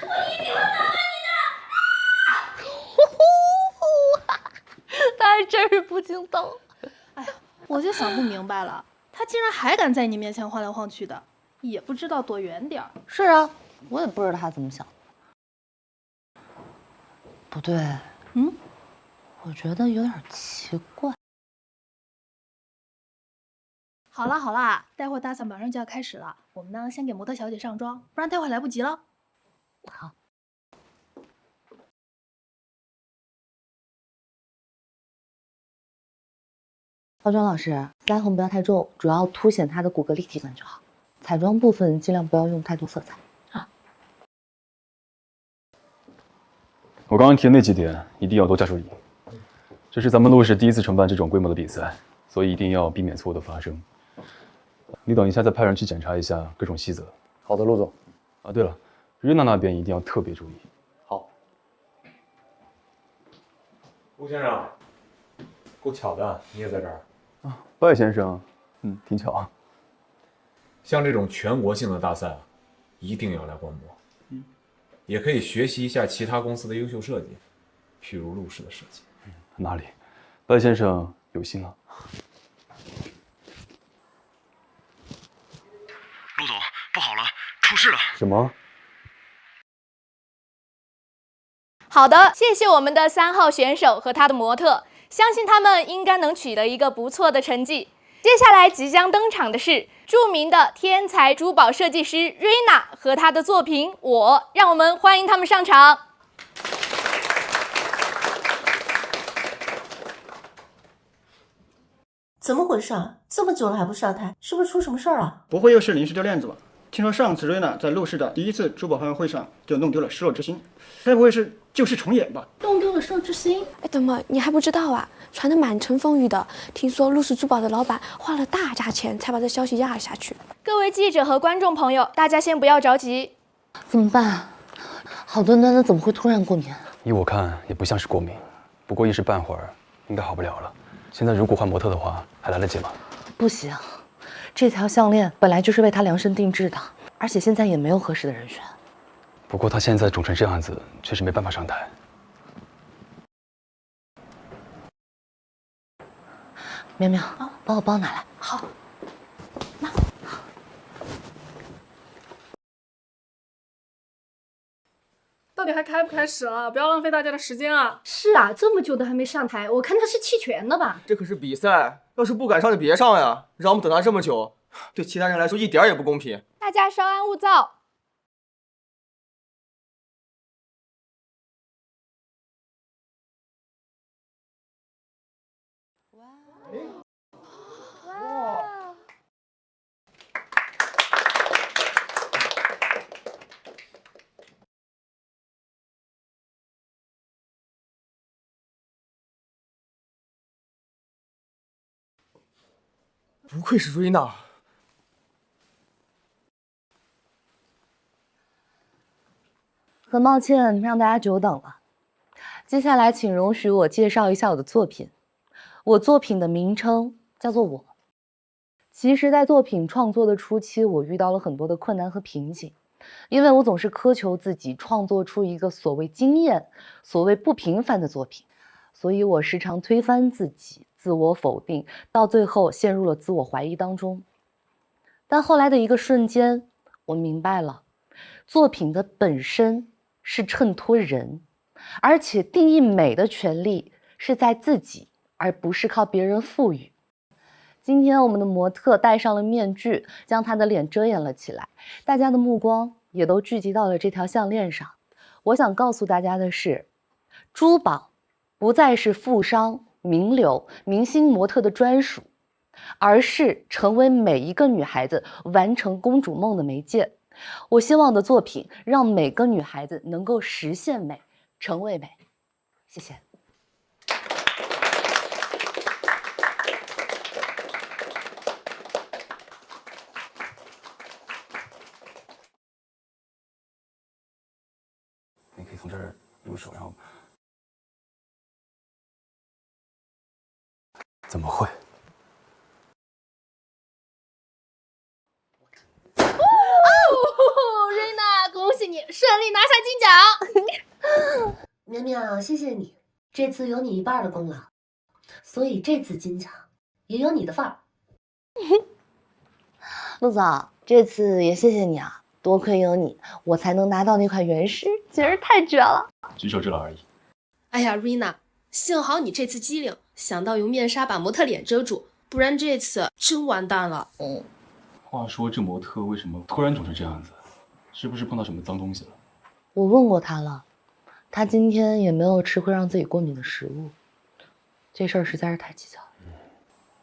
我一定会打败你的！他还真是不经道。哎呀，我就想不明白了，他竟然还敢在你面前晃来晃去的，也不知道躲远点儿。是啊，我也不知道他怎么想的。不对，我觉得有点奇怪。好啦好啦，待会儿大赛马上就要开始了，我们呢先给模特小姐上妆，不然待会儿来不及了。好。化妆老师，腮红不要太重，主要凸显她的骨骼立体感就好。彩妆部分尽量不要用太多色彩啊。我刚刚提的那几点一定要多加注意。这是咱们陆氏第一次承办这种规模的比赛，所以一定要避免错误的发生。你等一下再派人去检查一下各种细则。好的，陆总。啊，对了，瑞娜那边一定要特别注意。好。陆先生，够巧的，你也在这儿。啊，拜先生，挺巧啊。像这种全国性的大赛啊，一定要来观摩。也可以学习一下其他公司的优秀设计，譬如陆氏的设计。哪里，拜先生有心了。陆总，不好了，出事了！什么？好的，谢谢我们的3号选手和他的模特，相信他们应该能取得一个不错的成绩。接下来即将登场的是著名的天才珠宝设计师瑞娜和她的作品《我》，让我们欢迎他们上场。怎么回事啊？这么久了还不上台，是不是出什么事儿了？不会又是临时丢链子吧？听说上次瑞娜在陆氏的第一次珠宝拍卖会上就弄丢了失落之心，该不会是旧事重演吧？弄丢了失落之心？哎，等会你还不知道啊？传得满城风雨的，听说陆氏珠宝的老板花了大价钱才把这消息压了下去。各位记者和观众朋友，大家先不要着急。怎么办？好端端的怎么会突然过敏？依我看也不像是过敏，不过一时半会儿应该好不了了。现在如果换模特的话，还来得及吗？不行，这条项链本来就是为他量身定制的，而且现在也没有合适的人选。不过他现在肿成这样子，确实没办法上台。苗苗，把我包拿来。好。到底还开不开始了？不要浪费大家的时间啊！是啊，这么久都还没上台，我看他是弃权了吧？这可是比赛，要是不敢上就别上呀！让我们等他这么久，对其他人来说一点也不公平。大家稍安勿躁。不愧是瑞娜。很抱歉让大家久等了。接下来，请容许我介绍一下我的作品。我作品的名称叫做《我》。其实，在作品创作的初期，我遇到了很多的困难和瓶颈，因为我总是苛求自己创作出一个所谓惊艳、所谓不平凡的作品，所以我时常推翻自己，自我否定，到最后陷入了自我怀疑当中。但后来的一个瞬间，我明白了，作品的本身是衬托人，而且定义美的权利是在自己，而不是靠别人赋予。今天我们的模特戴上了面具，将她的脸遮掩了起来，大家的目光也都聚集到了这条项链上。我想告诉大家的是，珠宝不再是富商、名流、明星模特的专属，而是成为每一个女孩子完成公主梦的媒介。我希望我的作品让每个女孩子能够实现美，成为美。谢谢。你可以从这儿入手，然后怎么会？瑞娜，恭喜你顺利拿下金奖！苗苗，谢谢你，这次有你一半的功劳，所以这次金奖也有你的份儿。陆总，这次也谢谢你啊，多亏有你，我才能拿到那块原石，简直太绝了。举手之劳而已。哎呀，瑞娜，幸好你这次机灵，想到用面纱把模特脸遮住，不然这次真完蛋了。话说这模特为什么突然肿成这样子？是不是碰到什么脏东西了？我问过他了，他今天也没有吃会让自己过敏的食物。这事儿实在是太蹊跷了。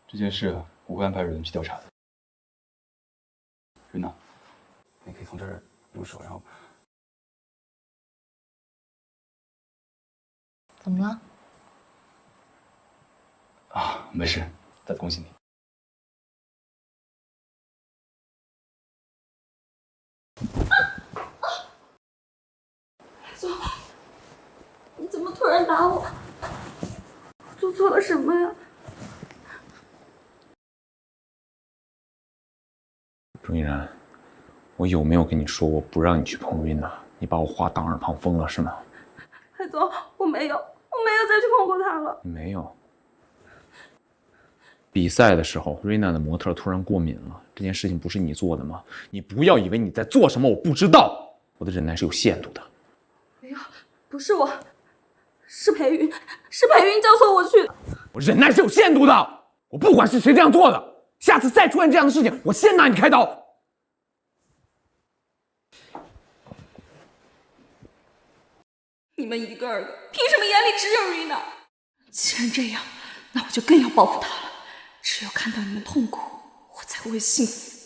这件事我会安排人去调查的。瑞娜，你可以从这儿入手，然后怎么了？啊，没事，再次恭喜你。总，你怎么突然打我？我做错了什么呀？钟依然，我有没有跟你说过不让你去碰瑞娜？你把我话当耳旁风了是吗？海总，我没有再去碰过她了。你没有。比赛的时候，瑞娜的模特突然过敏了，这件事情不是你做的吗？你不要以为你在做什么我不知道，我的忍耐是有限度的。没有，不是我，是裴云教唆我去的。我忍耐是有限度的，我不管是谁这样做的，下次再出现这样的事情，我先拿你开刀。你们一个个凭什么眼里只有瑞娜？既然这样，那我就更要报复她了。只有看到你们痛苦，我才会幸福。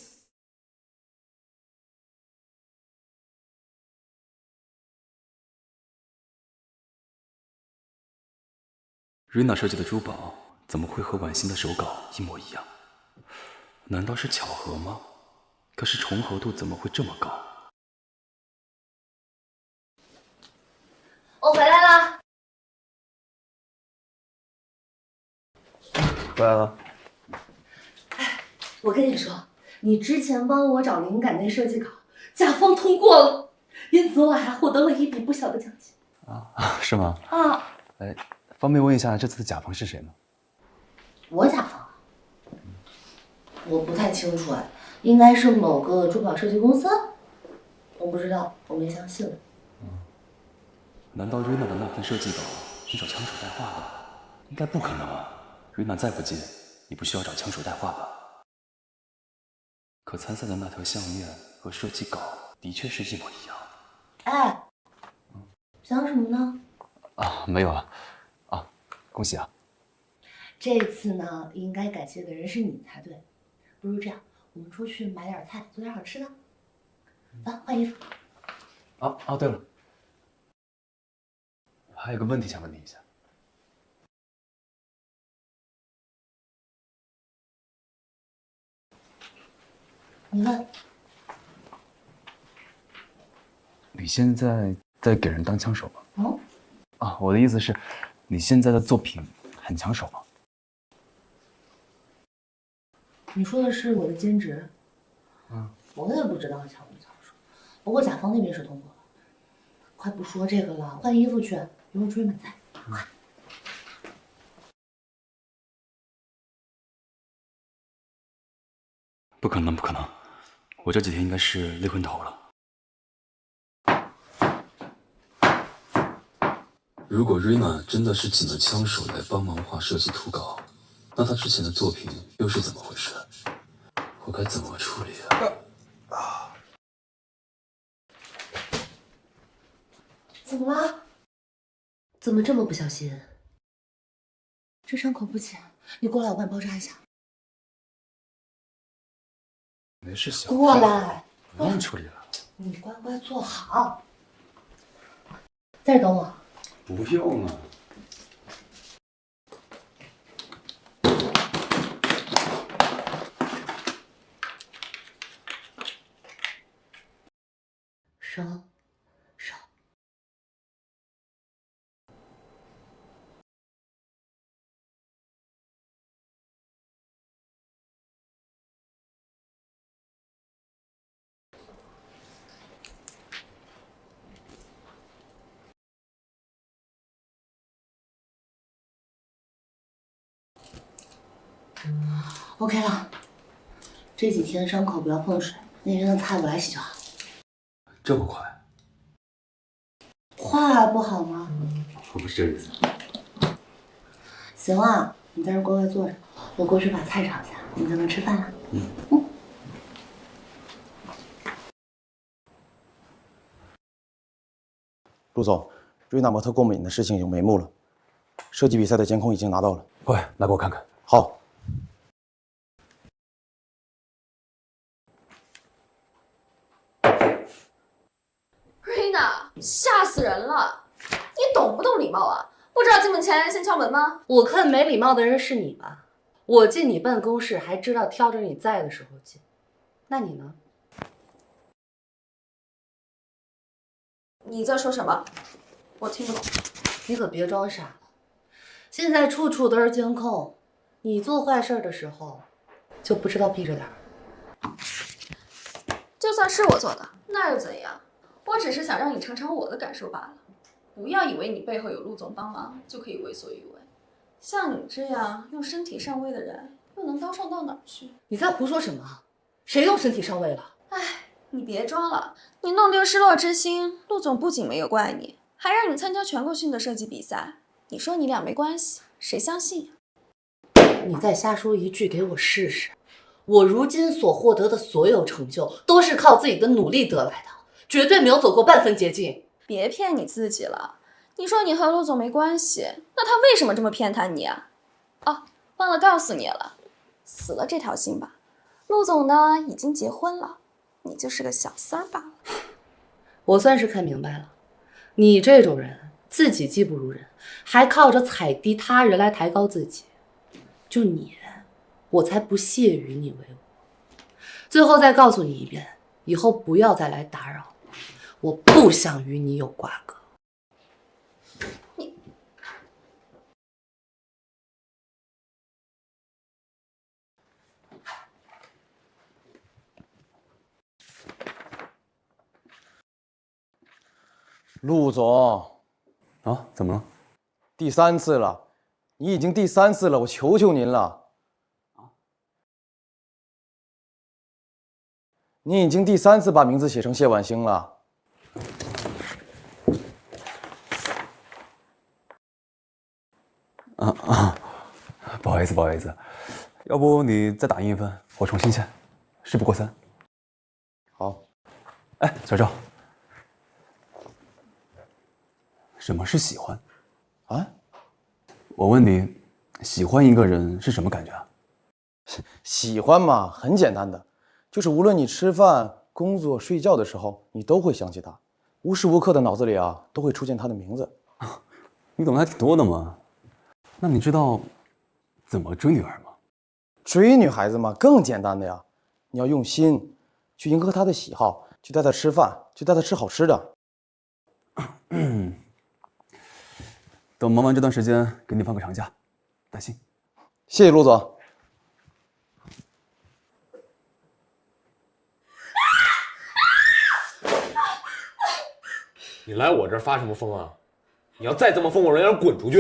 瑞娜设计的珠宝怎么会和婉欣的手稿一模一样？难道是巧合吗？可是重合度怎么会这么高？我回来了。回来了。我跟你说，你之前帮我找灵感那设计稿，甲方通过了，因此我还获得了一笔不小的奖金。是吗？啊，哎，方便问一下这次的甲方是谁吗？我甲方啊，我不太清楚哎，应该是某个珠宝设计公司，我不知道，我没相信。难道瑞娜的那份设计稿是找枪手代画的？应该不可能啊！瑞娜再不济，也不需要找枪手代画吧？可参赛的那条项链和设计稿的确是一模一样。哎，想什么呢？没有啊。恭喜啊！这次呢，应该感谢的人是你才对。不如这样，我们出去买点菜，做点好吃的。走，换衣服。对了，还有个问题想问你一下。你问。你现在在给人当枪手吗？哦。我的意思是，你现在的作品很抢手吗？你说的是我的兼职？我也不知道抢不抢手，不过甲方那边是通过了。快不说这个了，换衣服去，一会儿出去买菜。快。不可能，不可能！我这几天应该是累昏头了。如果瑞娜真的是请了枪手来帮忙画设计图稿，那她之前的作品又是怎么回事？我该怎么处理啊？怎么了？怎么这么不小心？这伤口不浅，你过来，我帮你包扎一下。没事，小过来，不用处理了。你乖乖坐好，在这等我。不用了。手。OK 了，这几天伤口不要碰水，那边的菜我来洗就好。这么快？快不好吗？我不是这意思。行了，你在这乖乖坐着，我过去把菜炒一下，你就能吃饭了。陆总，瑞娜模特过敏的事情有眉目了，设计比赛的监控已经拿到了。快，来给我看看。好。瑞娜，吓死人了！你懂不懂礼貌啊？不知道进门前先敲门吗？我看没礼貌的人是你吧？我进你办公室还知道挑着你在的时候进，那你呢？你在说什么？我听不懂。你可别装傻了，现在处处都是监控，你做坏事的时候就不知道避着点儿。就算是我做的，那又怎样？我只是想让你尝尝我的感受罢了。不要以为你背后有陆总帮忙就可以为所欲为。像你这样用身体上位的人，又能高尚到哪儿去？你在胡说什么？谁用身体上位了？哎，你别装了，你弄丢失落之心，陆总不仅没有怪你，还让你参加全国性的设计比赛。你说你俩没关系，谁相信呀？你再瞎说一句，给我试试！我如今所获得的所有成就，都是靠自己的努力得来的，绝对没有走过半分捷径。别骗你自己了。你说你和陆总没关系，那他为什么这么偏袒你啊？哦，忘了告诉你了，死了这条心吧。陆总呢，已经结婚了，你就是个小三儿罢了。我算是看明白了，你这种人自己技不如人，还靠着踩低他人来抬高自己，就你，我才不屑与你为伍。最后再告诉你一遍，以后不要再来打扰我，我不想与你有瓜葛。陆总，啊，怎么了？第3次了，你已经第3次了，我求求您了。你已经第3次把名字写成谢婉星了。不好意思，不好意思，要不你再打印一份，我重新签，事不过3。好。哎，小赵，什么是喜欢？啊？我问你，喜欢一个人是什么感觉啊？喜欢嘛，很简单的，就是无论你吃饭、工作、睡觉的时候，你都会想起他，无时无刻的脑子里啊都会出现他的名字。你懂得还挺多的嘛。那你知道怎么追女孩吗？追女孩子嘛，更简单的呀，你要用心去迎合她的喜好，去带她吃饭，去带她吃好吃的。等忙完这段时间，给你放个长假，带薪。谢谢陆总。你来我这儿发什么疯啊？你要再这么疯，我让人滚出去！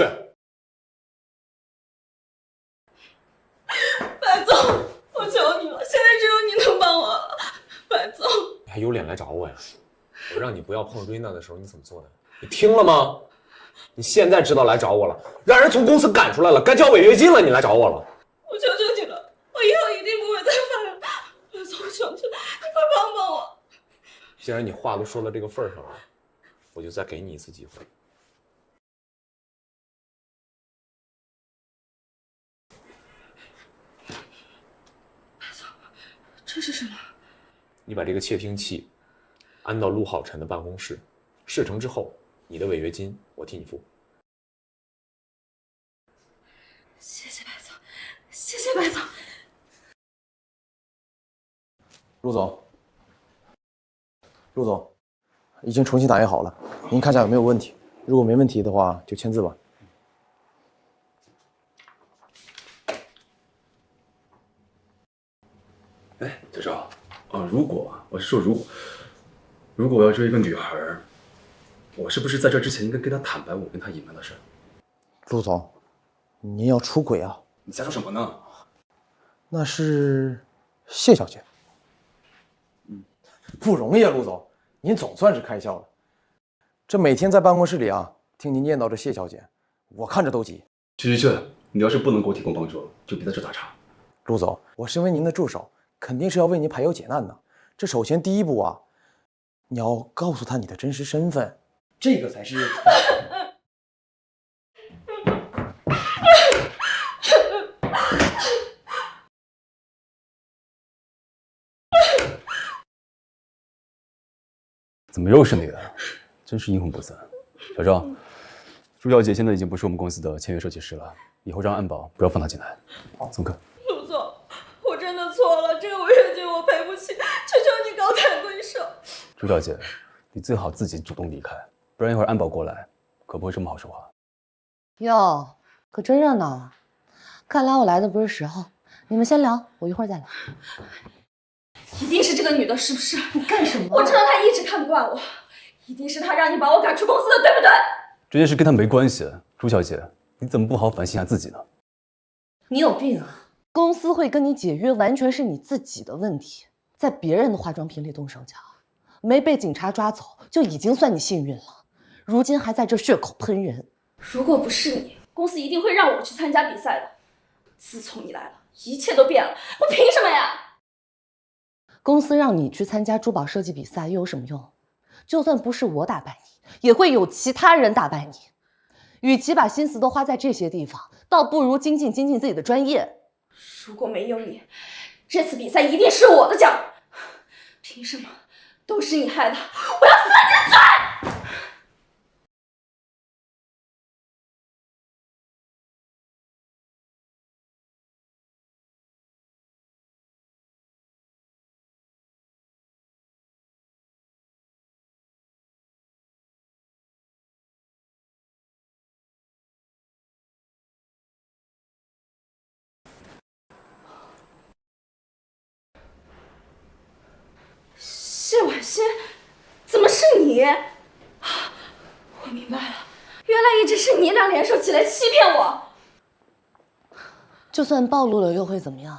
白总，我求你了，现在只有你能帮我了，白总。你还有脸来找我呀？我让你不要碰瑞娜的时候，你怎么做的？你听了吗？你现在知道来找我了，让人从公司赶出来了，该交违约金了，你来找我了。我求求你了，我以后一定不会再犯了。白总，我求求你，快帮帮我！既然你话都说到这个份儿上了，我就再给你一次机会。白总，这是什么？你把这个窃听器安到陆浩辰的办公室，事成之后，你的违约金我替你付。谢谢白总，谢谢白总。陆总，已经重新打印好了，您看一下有没有问题。如果没问题的话，就签字吧。哎，小赵，如果我要追一个女孩，我是不是在这之前应该跟她坦白我跟她隐瞒的事？陆总，您要出轨啊？你瞎说什么呢？那是谢小姐。不容易啊，陆总，您总算是开窍了。这每天在办公室里啊，听您念叨着谢小姐，我看着都急。去，你要是不能给我提供帮助，就别在这打岔。陆总，我身为您的助手，肯定是要为您排忧解难的。这首先第一步啊，你要告诉他你的真实身份，这个才是。怎么又是你的？真是阴魂不散。小赵，朱小姐现在已经不是我们公司的签约设计师了，以后让安保不要放她进来。送客。陆总，我真的错了，这个违约金我赔不起，求求你高抬贵手。朱小姐，你最好自己主动离开，不然一会儿安保过来，可不会这么好说话。哟，可真热闹啊！看来我来的不是时候，你们先聊，我一会儿再来。一定是这个女的，是不是？你干什么？我知道她一直看不惯我，一定是她让你把我赶出公司的，对不对？这件事跟她没关系。朱小姐，你怎么不好好反省一下自己呢？你有病啊！公司会跟你解约，完全是你自己的问题，在别人的化妆品里动手脚，没被警察抓走就已经算你幸运了，如今还在这血口喷人。如果不是你，公司一定会让我去参加比赛的。自从你来了，一切都变了，我凭什么呀？公司让你去参加珠宝设计比赛又有什么用？就算不是我打败你，也会有其他人打败你。与其把心思都花在这些地方，倒不如精进自己的专业。如果没有你，这次比赛一定是我的奖。凭什么？都是你害的！我要撕你的嘴！谢婉欣，怎么是你？明白了，原来一直是你俩联手起来欺骗我。就算暴露了又会怎么样？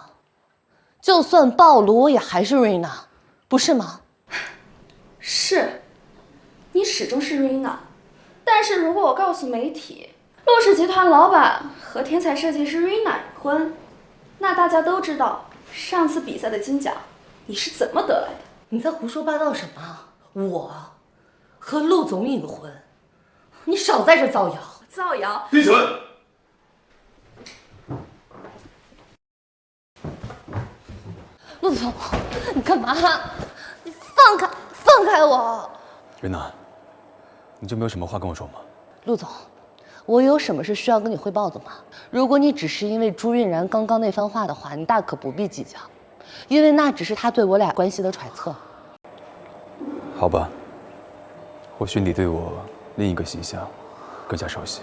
就算暴露，我也还是瑞娜，不是吗？是，你始终是瑞娜。但是如果我告诉媒体，陆氏集团老板和天才设计师瑞娜已婚，那大家都知道上次比赛的金奖你是怎么得来的。你在胡说八道什么？我和陆总隐婚，你少在这造谣！造谣！闭嘴！陆总，你干嘛？你放开我！瑞娜，你就没有什么话跟我说吗？陆总，我有什么是需要跟你汇报的吗？如果你只是因为朱韵然刚刚那番话的话，你大可不必计较，因为那只是他对我俩关系的揣测。好吧，或许你对我另一个形象更加熟悉。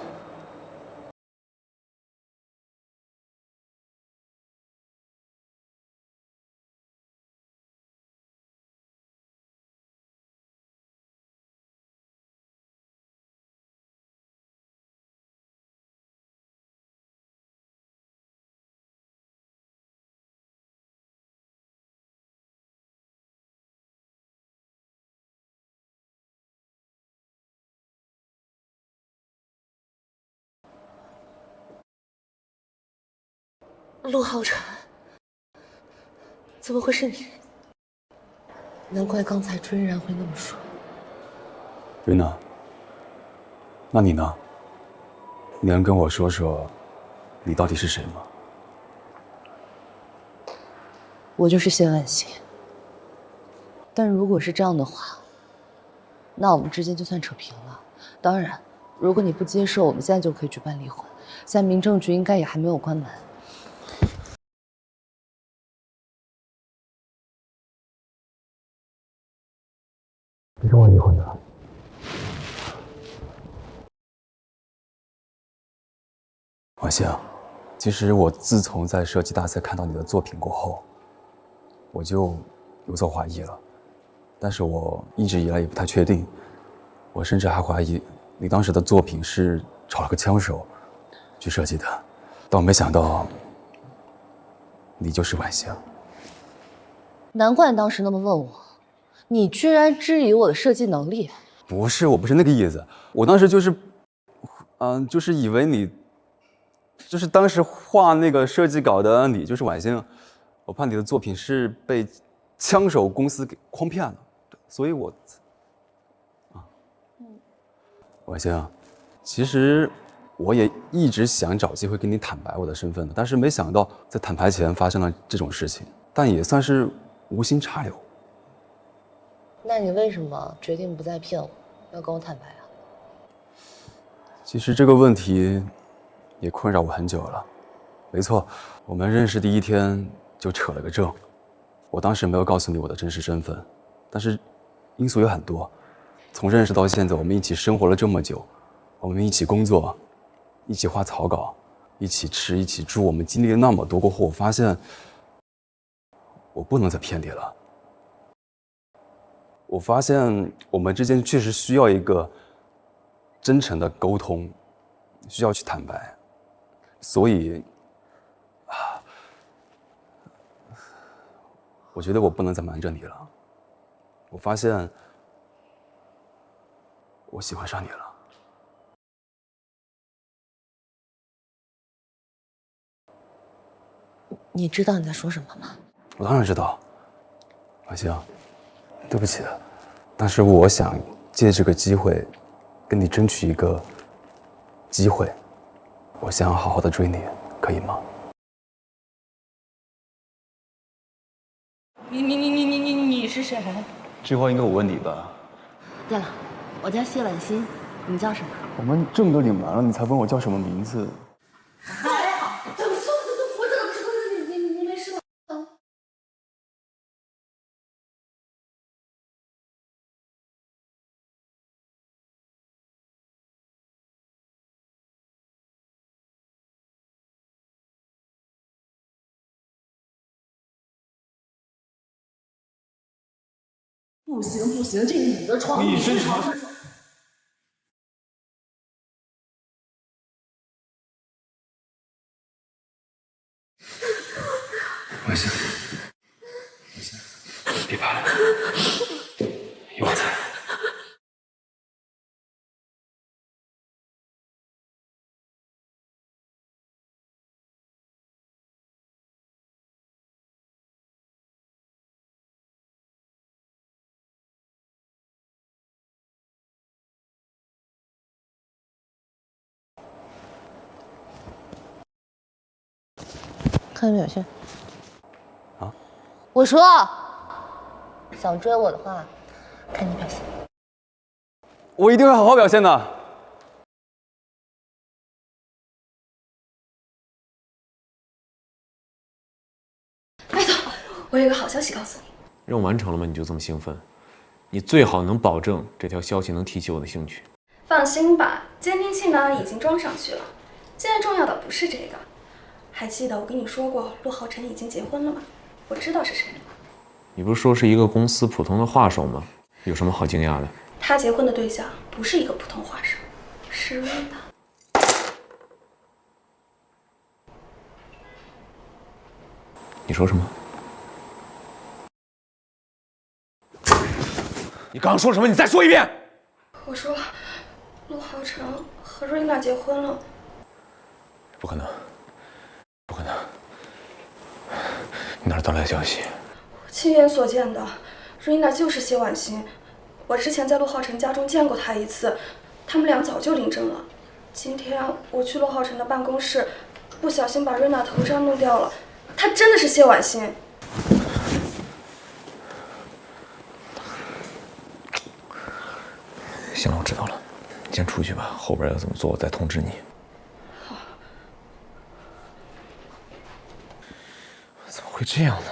陆浩辰，怎么会是你？难怪刚才朱韵然会那么说。瑞娜，那你呢？你能跟我说说，你到底是谁吗？我就是谢万新。但如果是这样的话，那我们之间就算扯平了。当然，如果你不接受，我们现在就可以举办离婚。现在民政局应该也还没有关门。你跟我离婚的？王兴，其实我自从在设计大赛看到你的作品过后，我就有所怀疑了。但是我一直以来也不太确定，我甚至还怀疑你当时的作品是找了个枪手去设计的，但我没想到你就是晚香。难怪你当时那么问我，你居然质疑我的设计能力。不是，我不是那个意思，我当时就是，就是以为你，就是当时画那个设计稿的你就是晚星，我怕你的作品是被枪手公司给诓骗了，所以我，晚星，其实我也一直想找机会跟你坦白我的身份的，但是没想到在坦白前发生了这种事情，但也算是无心插柳。那你为什么决定不再骗我，要跟我坦白啊？其实这个问题也困扰我很久了。没错，我们认识第一天就扯了个证。我当时没有告诉你我的真实身份，但是因素有很多。从认识到现在，我们一起生活了这么久，我们一起工作，一起画草稿，一起吃，一起住，我们经历了那么多过后，我发现我不能再骗你了。我发现我们之间确实需要一个真诚的沟通，需要去坦白，所以我觉得我不能再瞒着你了。我发现我喜欢上你了。你知道你在说什么吗？我当然知道，婉星，对不起，但是我想借这个机会跟你争取一个机会，我想好好的追你，可以吗？你是谁？这话应该我问你吧。对了，我叫谢婉欣，你叫什么？我们这么多年完了，你才问我叫什么名字？还好，我怎么知道你没事吗？不行，这女的床，你是谁？文心，别怕了，有我在。看表现。啊？我说，想追我的话，看你表现。我一定会好好表现的。白总，我有个好消息告诉你。任务完成了吗？你就这么兴奋？你最好能保证这条消息能提起我的兴趣。放心吧，监听器呢已经装上去了。现在重要的不是这个。还记得我跟你说过陆浩辰已经结婚了吗？我知道是谁了。你不是说是一个公司普通的画手吗？有什么好惊讶的？他结婚的对象不是一个普通画手，是瑞娜。你说什么？你刚刚说什么？你再说一遍。我说，陆浩辰和瑞娜结婚了。不可能，不可能！你哪儿得来的消息？我亲眼所见的，瑞娜就是谢婉欣。我之前在陆浩辰家中见过她一次，他们俩早就领证了。今天我去陆浩辰的办公室，不小心把瑞娜头纱弄掉了，她真的是谢婉欣。行了，我知道了，你先出去吧，后边要怎么做我再通知你。好。怎么会这样呢？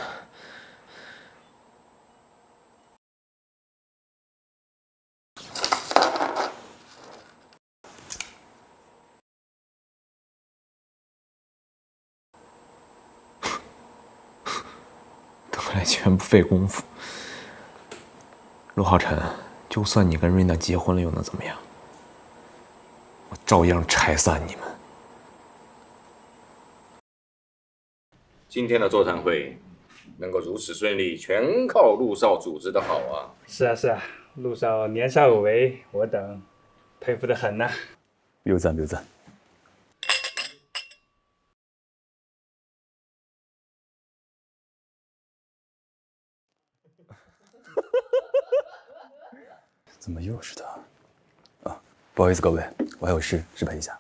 得来全不费功夫。陆浩辰，就算你跟瑞娜结婚了，又能怎么样？我照样拆散你们。今天的座谈会能够如此顺利，全靠陆少组织的好啊！是啊是啊，陆少年少有为，我等佩服得很呐。别赞别赞。怎么又是他？啊，不好意思各位，我还有事陪一下。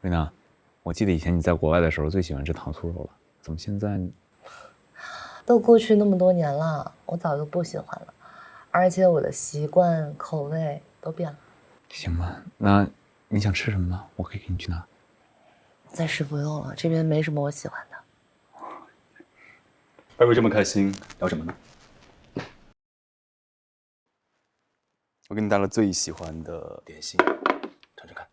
瑞娜，我记得以前你在国外的时候最喜欢吃糖醋肉了，怎么现在？都过去那么多年了，我早就不喜欢了，而且我的习惯、口味都变了。行吧，那你想吃什么吗？我可以给你去拿。暂时不用了，这边没什么我喜欢的。二位这么开心，聊什么呢？我给你带了最喜欢的点心，尝尝看，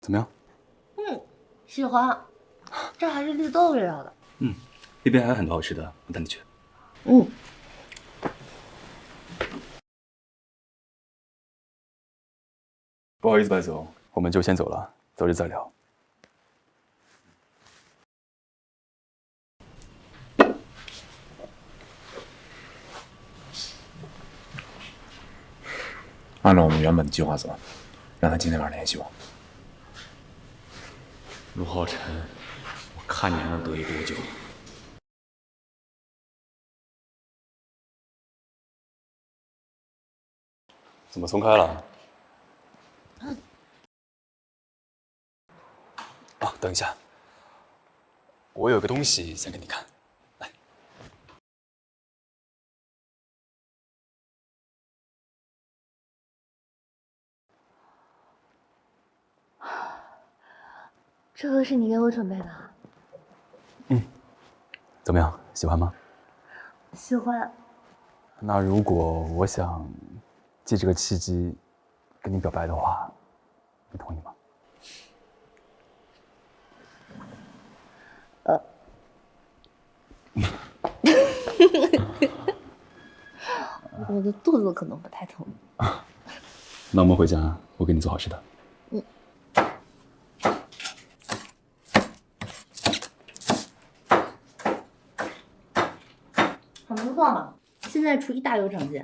怎么样？喜欢，这还是绿豆味道的。那边还有很多好吃的，我带你去。不好意思，白总，我们就先走了，早日再聊。按照我们原本的计划走，让他今天晚上联系我。陆浩辰，我看你还能得意多久？怎么松开了？啊，等一下，我有个东西想给你看。这个是你给我准备的？怎么样，喜欢吗？喜欢。那如果我想借这个契机跟你表白的话，你同意吗？我的肚子可能不太疼。那我们回家，我给你做好吃的。话嘛，现在厨艺大有长进。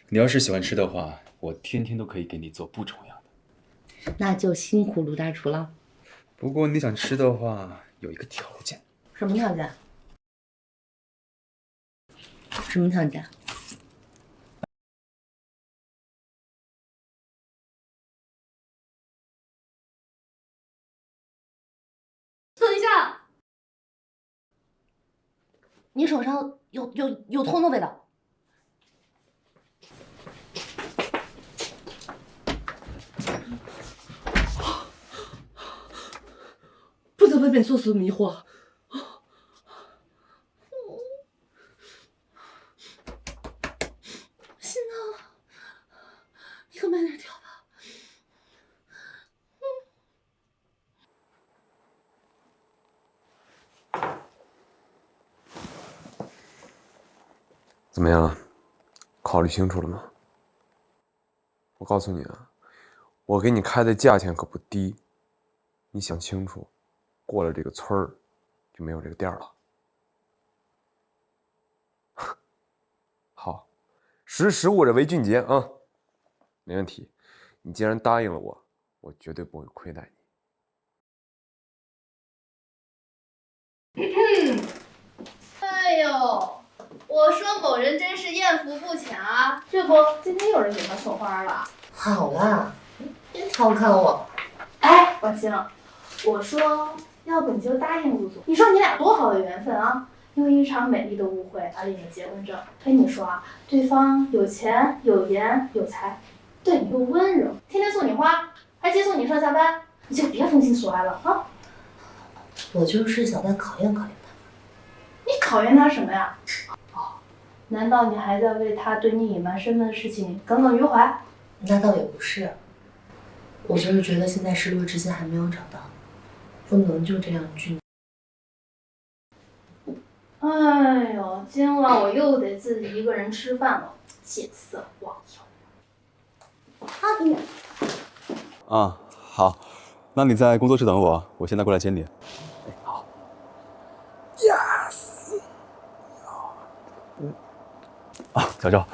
你要是喜欢吃的话，我天天都可以给你做不重样的。那就辛苦卢大厨了。不过你想吃的话，有一个条件。什么条件？什么条件？等一下，你手上有葱的味道。不得被本소스迷惑。心疼，你可慢点调吧。怎么样？考虑清楚了吗？我告诉你啊，我给你开的价钱可不低，你想清楚，过了这个村儿，就没有这个店了。好，识时务者为俊杰啊，没问题。你既然答应了我，我绝对不会亏待你。哎呦，我说某人真是艳福不浅，这不，今天有人给他送花了。好啦，别调侃我。哎，王星，我说，要不你就答应陆总，你说你俩多好的缘分啊！因为一场美丽的误会而领了结婚证。跟你说啊，对方有钱、有颜、有才，对你又温柔，天天送你花，还接送你上下班，你就别封心所爱了啊！我就是想再考验考验他。你考验他什么呀？哦，难道你还在为他对你隐瞒身份的事情耿耿于怀？那倒也不是，我就是觉得现在失落之心还没有找到，不能就这样拒。哎呦，今晚我又得自己一个人吃饭了，见色忘友。啊，好，那你在工作室等我，我现在过来接你。好。Yes。啊，小赵，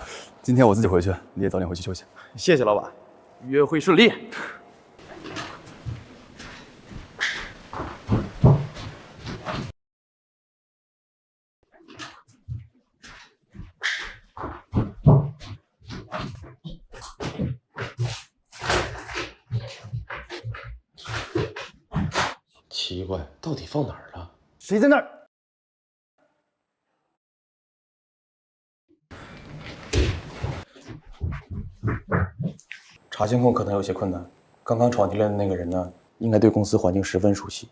今天我自己回去，你也早点回去休息。谢谢老板，约会顺利。奇怪，到底放哪儿了？谁在那儿？查监控可能有些困难。刚刚闯进来的那个人呢，应该对公司环境十分熟悉。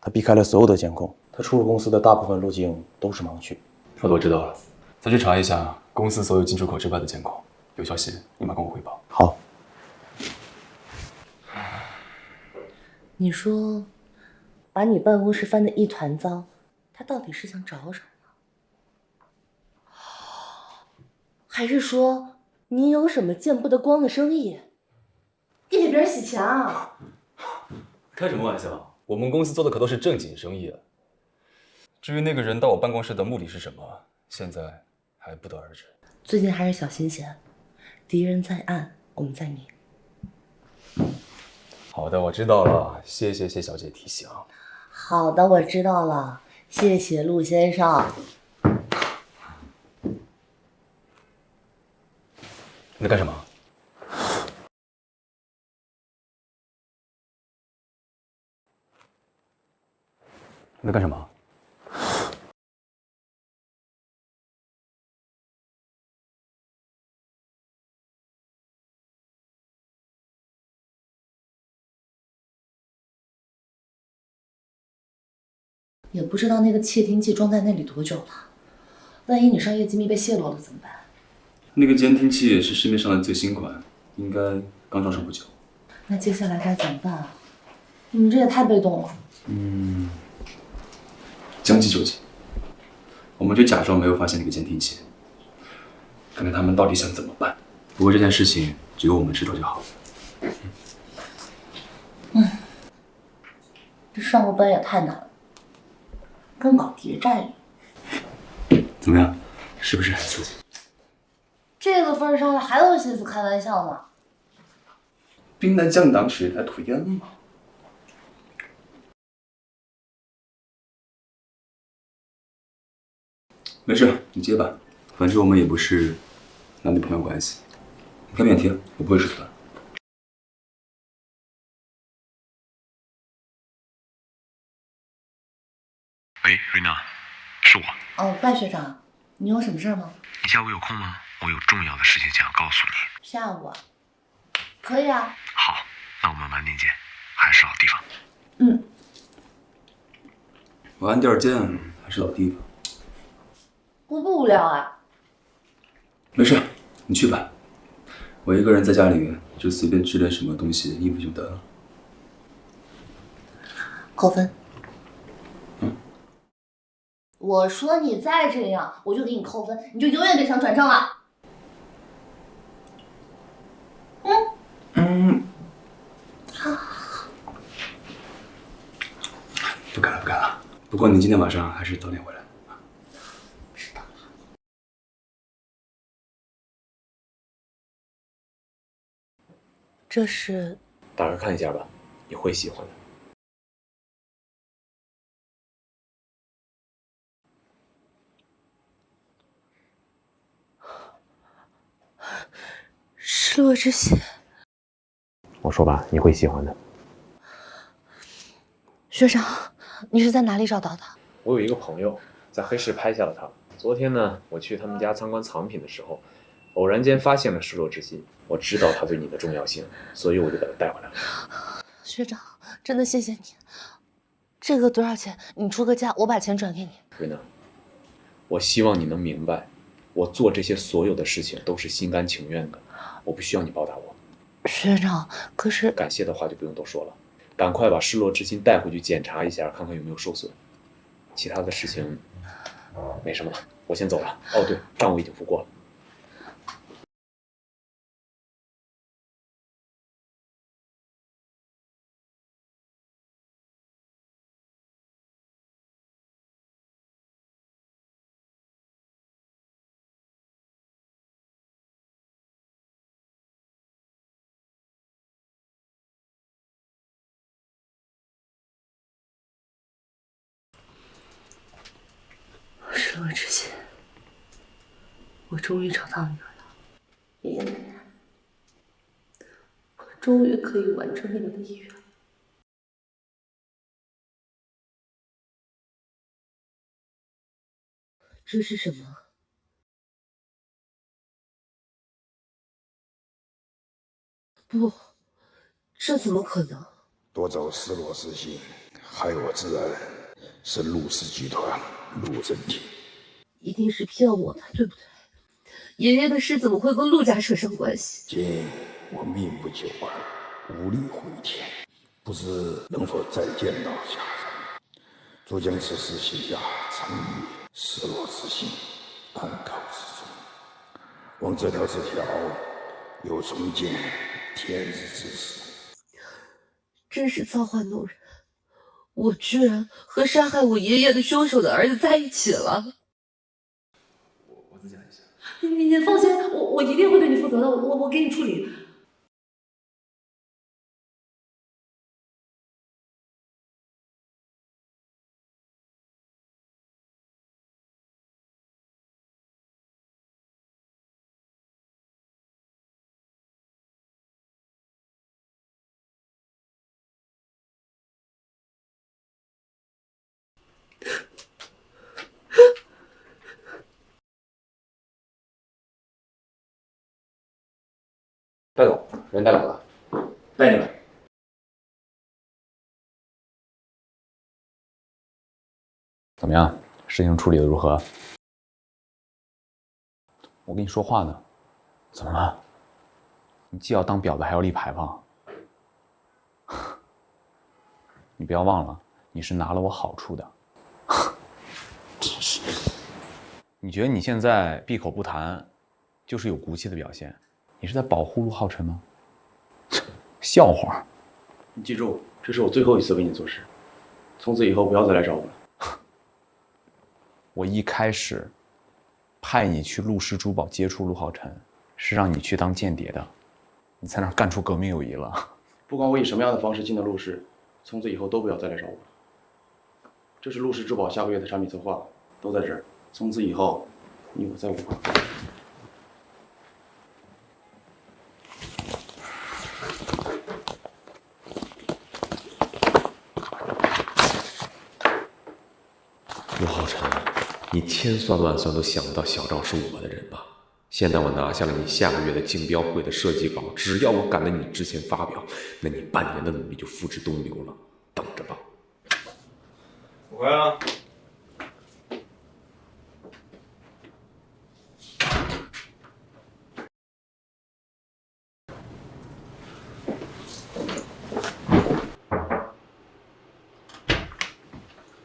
他避开了所有的监控，他出入公司的大部分路径都是盲区。好的，我知道了。再去查一下公司所有进出口之外的监控，有消息立马跟我汇报。好。你说，把你办公室翻得一团糟，他到底是想找什么？还是说你有什么见不得光的生意，给别人洗钱啊？开什么玩笑？我们公司做的可都是正经生意啊。至于那个人到我办公室的目的是什么，现在还不得而知。最近还是小心些，敌人在暗，我们在明。好的，我知道了，谢谢谢小姐提醒。好的，我知道了，谢谢陆先生。你在干什么？你在干什么？也不知道那个窃听器装在那里多久了，万一你商业机密被泄露了怎么办？那个监听器是市面上的最新款，应该刚装上不久。那接下来该怎么办啊？你们这也太被动了。将计就计，我们就假装没有发现那个监听器，看看他们到底想怎么办。不过这件事情只有我们知道就好。这上个班也太难了，跟搞谍战一样。怎么样？是不是很刺激？这个份儿上了还有心思开玩笑吗？兵来将挡，水来土掩嘛。没事，你接吧，反正我们也不是男女朋友关系。你开免提，我不会吃醋的。喂，瑞娜，是我。哦，拜学长，你有什么事儿吗？你下午有空吗？我有重要的事情想要告诉你。下午啊，可以啊。好，那我们晚点见，还是老地方。嗯。晚点见，还是老地方。不无聊啊？没事，你去吧。我一个人在家里就随便吃点什么东西，衣服就得了。扣分。我说你再这样，我就给你扣分，你就永远别想转正了。不改了，不改了。不过你今天晚上还是早点回来。知道了。这是打开看一下吧，你会喜欢的。失落之心。我说吧，你会喜欢的。学长，你是在哪里找到的？我有一个朋友在黑市拍下了他。昨天呢，我去他们家参观藏品的时候，偶然间发现了失落之心。我知道他对你的重要性，所以我就把他带回来了。学长，真的谢谢你。这个多少钱？你出个价，我把钱转给你。瑞娜，我希望你能明白，我做这些所有的事情都是心甘情愿的，我不需要你报答我。学长，可是感谢的话就不用多说了，赶快把失落之心带回去检查一下，看看有没有受损。其他的事情没什么了，我先走了。哦，对，账我已经付过了。失落之心，我终于找到你们了，爷爷奶奶，我终于可以完成你们的遗愿。这是什么？不，这怎么可能？夺走失落之心，害我之人是陆氏集团陆振廷。一定是骗我的，对不对？爷爷的事怎么会跟陆家扯上关系？今我命不久矣，无力回天，不知能否再见到家人。昨将此事写下，藏于失落之心，安考之中。望这条纸条有重见天日之时。真是造化弄人，我居然和杀害我爷爷的凶手的儿子在一起了。我自己来一下。你放心，我一定会对你负责的，我给你处理。戴总，人带来了，带你们。怎么样？事情处理的如何？我跟你说话呢。怎么了？你既要当婊子，还要立牌坊。你不要忘了，你是拿了我好处的。真是。你觉得你现在闭口不谈，就是有骨气的表现？你是在保护陆浩辰吗？笑话！你记住，这是我最后一次为你做事，从此以后不要再来找我了。我一开始派你去陆氏珠宝接触陆浩辰，是让你去当间谍的，你才能干出革命友谊了。不管我以什么样的方式进的陆氏，从此以后都不要再来找我了。这是陆氏珠宝下个月的产品策划，都在这儿。从此以后，你我再无关。陆浩辰，你千算万算都想不到小赵是我的人吧？现在我拿下了你下个月的竞标会的设计稿，只要我赶在你之前发表，那你半年的努力就付之东流了。等着吧。我回来了。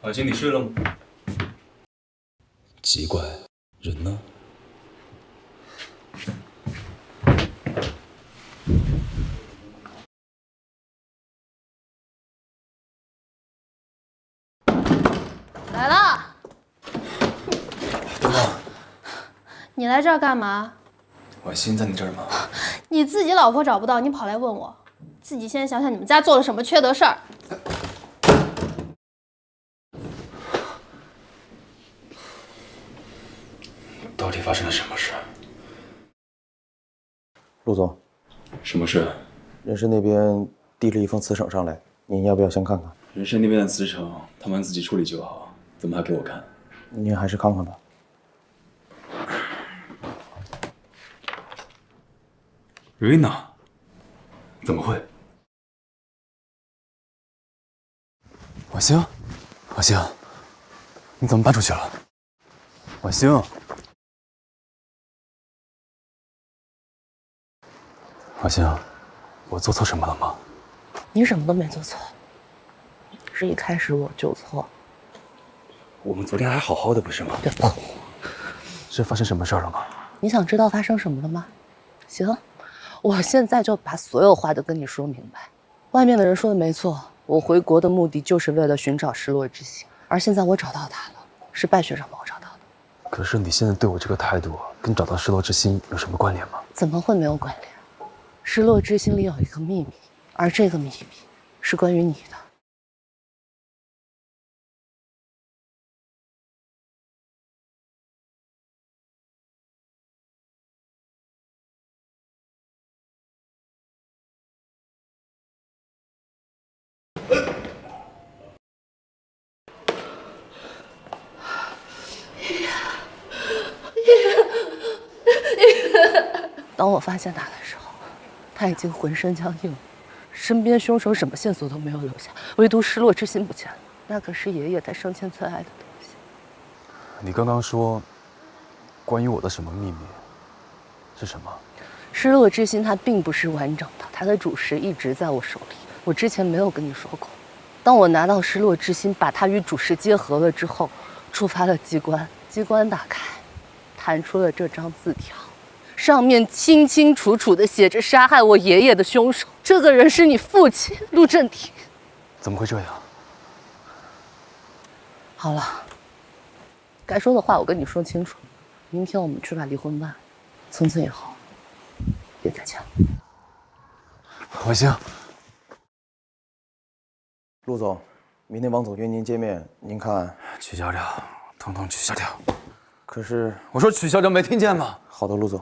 小青，你睡了吗？奇怪，人呢？来了。东东，你来这儿干嘛？婉欣在你这儿吗？你自己老婆找不到，你跑来问我，自己先想想你们家做了什么缺德事儿。到底发生了什么事？陆总，什么事？人事那边递了一封辞呈上来，您要不要先看看？人事那边的辞呈，他们自己处理就好，怎么还给我看？您还是看看吧。瑞娜，怎么会？婉欣，婉欣，你怎么搬出去了？婉欣，婉欣，我做错什么了吗？你什么都没做错，是一开始我就错。我们昨天还好好的，不是吗？别碰！是发生什么事了吗？你想知道发生什么了吗？行，我现在就把所有话都跟你说明白。外面的人说的没错，我回国的目的就是为了寻找失落之心，而现在我找到他了，是拜学长帮我找到的。可是你现在对我这个态度，跟找到失落之心有什么关联吗？怎么会没有关联？失落之心里有一个秘密，而这个秘密是关于你的。当我发现他的时候，他已经浑身僵硬了，身边凶手什么线索都没有留下，唯独失落之心不见了。那可是爷爷他生前最爱的东西。你刚刚说，关于我的什么秘密？是什么？失落之心它并不是完整的，它的主食一直在我手里。我之前没有跟你说过，当我拿到失落之心，把它与主食结合了之后，触发了机关，机关打开，弹出了这张字条。上面清清楚楚地写着杀害我爷爷的凶手，这个人是你父亲陆振廷。怎么会这样？好了，该说的话我跟你说清楚，明天我们去把离婚办，从此以后别再抢。婉欣，陆总，明天王总约您见面，您看取消掉，统统取消掉。可是我说取消掉，没听见吗？好的，陆总。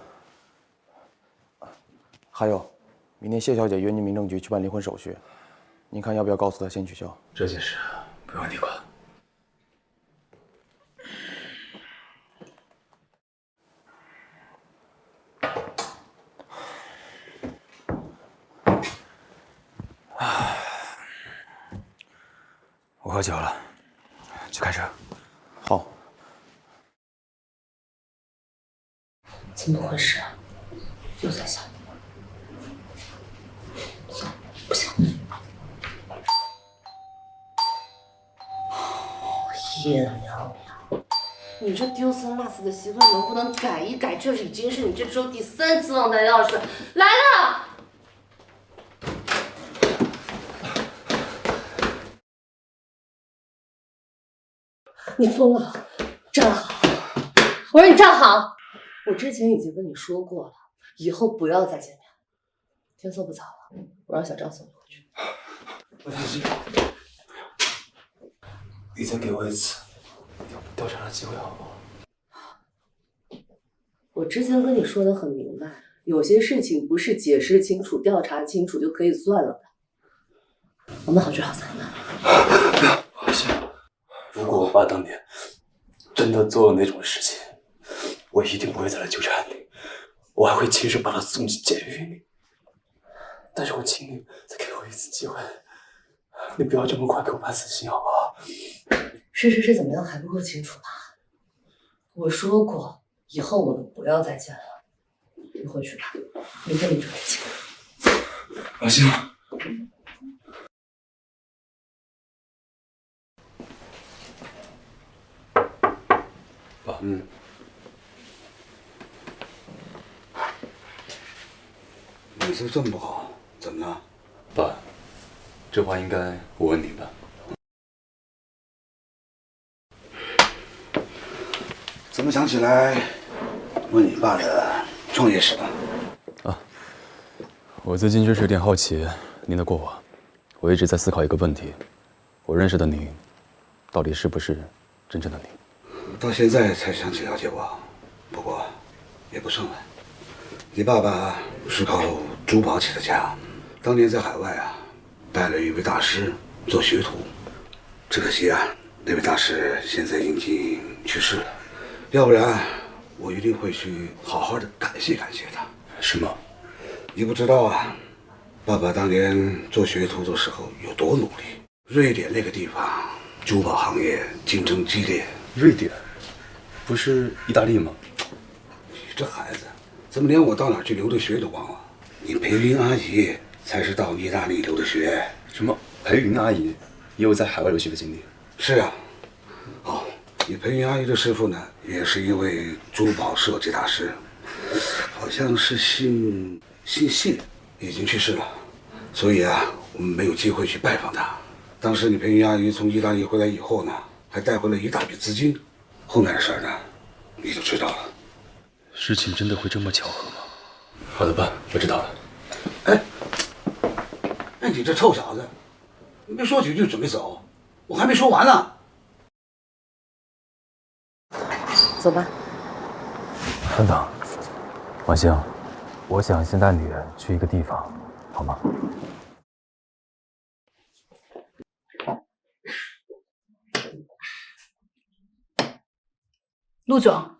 还有，明天谢小姐约您民政局去办离婚手续，您看要不要告诉她先取消？这件事不用你管。我喝酒了，去开车。好。怎么回事啊？又在想你。不行。爷娘娘，你这丢三落四的习惯能不能改一改？这已经是你这周第3次忘带钥匙。来了。你疯了！站好，我说你站好！我之前已经跟你说过了，以后不要再见面了。天色不早了，我让小张送你回去。我相信，你再给我一次调查的机会，好不好？我之前跟你说的很明白，有些事情不是解释清楚、调查清楚就可以算了的。我们好聚好散吧。好像，如果我爸当年真的做了那种事情，我一定不会再来纠缠你，我还会亲手把他送进监狱里。但是我请你再给我一次机会，你不要这么快给我判死刑，好不好？事实是怎么样还不够清楚吧？我说过，以后我们不要再见了。你回去吧，明天你就去请。老星。爸，脸色这么不好，怎么了？爸，这话应该我问你吧。怎么想起来问你爸的创业史了？啊，我最近就是有点好奇您的过往。我一直在思考一个问题：我认识的您，到底是不是真正的您？到现在才想起了解我，不过也不算晚。你爸爸是靠珠宝起的家，当年在海外啊，拜了一位大师做学徒。只可惜啊，那位大师现在已经去世了，要不然我一定会去好好的感谢感谢他。是吗？你不知道啊，爸爸当年做学徒的时候有多努力。瑞典那个地方珠宝行业竞争激烈。瑞典，不是意大利吗？你这孩子，怎么连我到哪儿去留的学都忘了？你裴云阿姨才是到意大利留的学。什么？裴云阿姨也有在海外留学的经历？是啊。哦，你裴云阿姨的师傅呢，也是一位珠宝设计大师，好像是姓谢，已经去世了。所以啊，我们没有机会去拜访他。当时你裴云阿姨从意大利回来以后呢，还带回了一大笔资金，后面的事儿呢，你就知道了。事情真的会这么巧合吗？好的，爸，我知道了。哎，你这臭小子，你没说几句准备走，我还没说完呢。走吧。等等，王星，我想先带你去一个地方，好吗？陆总，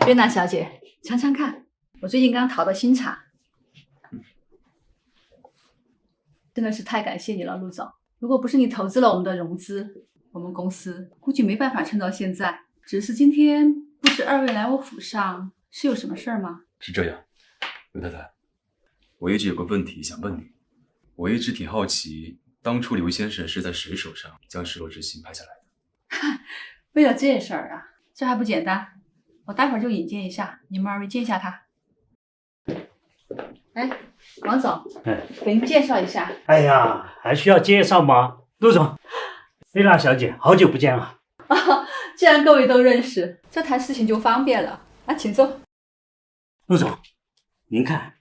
约娜小姐，尝尝看，我最近刚淘的新茶，真的是太感谢你了，陆总。如果不是你投资了我们的融资，我们公司估计没办法撑到现在。只是今天不知二位来我府上是有什么事儿吗？是这样，刘太太，我一直有个问题想问你，我一直挺好奇，当初刘先生是在谁手上将《失落之心》拍下来的？为了这事儿啊，这还不简单，我待会儿就引荐一下，你们二位见一下他。哎，王总，给您介绍一下。哎呀，还需要介绍吗？陆总，薇娜小姐，好久不见了。既然各位都认识，这谈事情就方便了。啊，请坐。陆总，您看，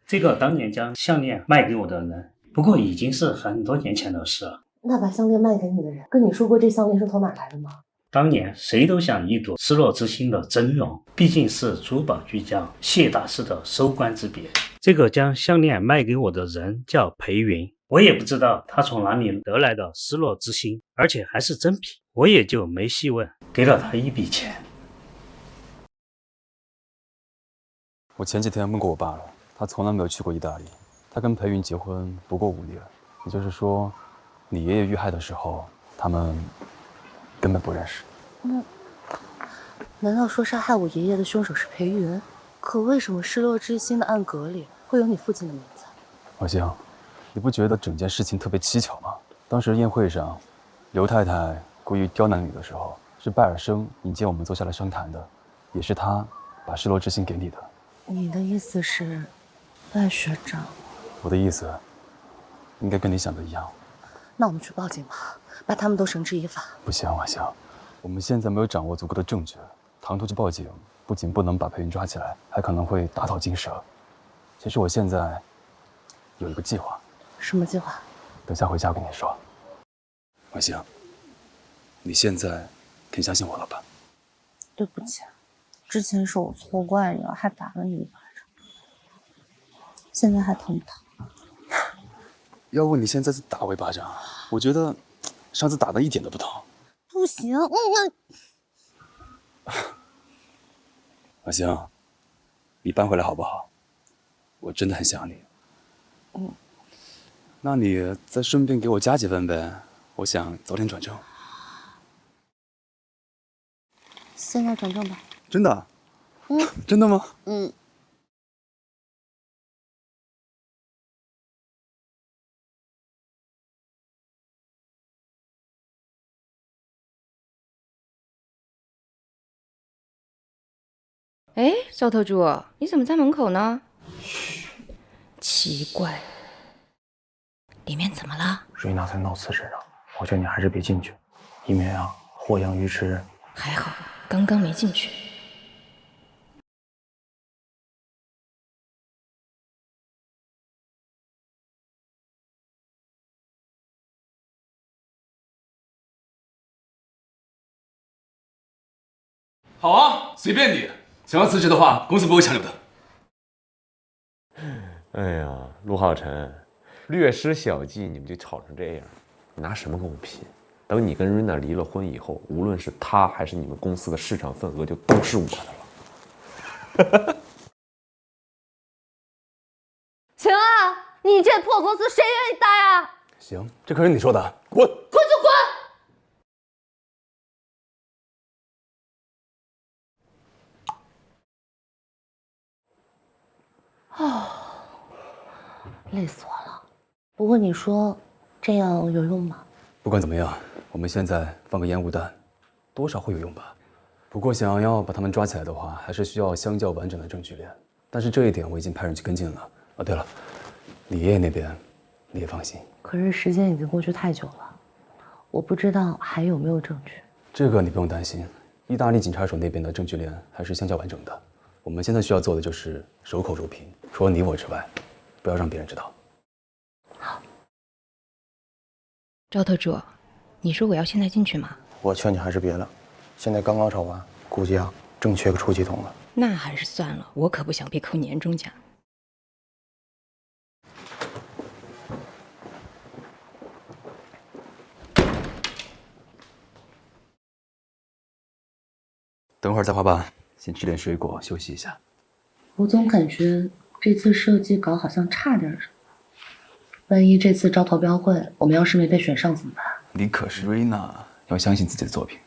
这个当年将项链卖给我的人，不过已经是很多年前的事了。那把项链卖给你的人，跟你说过这项链是从哪来的吗？当年谁都想一睹失落之心的真容，毕竟是珠宝巨匠谢大师的收官之别。这个将项链卖给我的人叫裴云，我也不知道他从哪里得来的失落之心，而且还是真品，我也就没细问，给了他一笔钱。我前几天问过我爸了，他从来没有去过意大利，他跟裴云结婚不过5年，也就是说，你爷爷遇害的时候，他们根本不认识。难道说杀害我爷爷的凶手是裴云？可为什么失落之心的暗格里会有你父亲的名字？王星，你不觉得整件事情特别蹊跷吗？当时宴会上，刘太太故意刁难你的时候，是拜尔生引荐我们坐下来商谈的，也是他把失落之心给你的。你的意思是，拜学长？我的意思，应该跟你想的一样。那我们去报警吧，把他们都绳之以法。不行，王星，我们现在没有掌握足够的证据，他唐突去报警，不仅不能把裴云抓起来，还可能会打草惊蛇。其实我现在有一个计划。什么计划？等下回家跟你说。婉行，你现在肯相信我了吧？对不起，之前是我错怪你了，还打了你一巴掌。现在还疼不疼？要不你现在再打我一巴掌？我觉得上次打的一点都不疼。不行，婉行，你搬回来好不好？我真的很想你。那你再顺便给我加几分呗，我想早点转正。现在转正吧。真的？真的吗？哎，赵特助，你怎么在门口呢？奇怪，里面怎么了？瑞娜在闹辞职呢，我劝你还是别进去，以免祸殃于吃。还好，刚刚没进去。好啊，随便你。想要辞职的话，公司不会强留的。哎呀，陆浩辰，略施小计你们就吵成这样，你拿什么跟我拼？等你跟瑞娜离了婚以后，无论是她还是你们公司的市场份额就都是我的了。晴啊，你这破公司谁愿意待啊？行，这可是你说的，滚！滚就滚！累死我了。不过你说这样有用吗？不管怎么样，我们现在放个烟雾弹，多少会有用吧。不过想要把他们抓起来的话，还是需要相较完整的证据链。但是这一点我已经派人去跟进了。啊，对了，你爷爷那边你也放心。可是时间已经过去太久了，我不知道还有没有证据。这个你不用担心，意大利警察署那边的证据链还是相较完整的。我们现在需要做的就是守口如瓶，除了你我之外，不要让别人知道。好。赵特助，你说我要现在进去吗？我劝你还是别了，现在刚刚吵完，估计正缺个出气筒了。那还是算了，我可不想被扣年终奖。等会儿再画吧，先吃点水果休息一下。我总感觉这次设计稿好像差点什么，万一这次招投标会我们要是没被选上怎么办？你可是瑞娜，要相信自己的作品。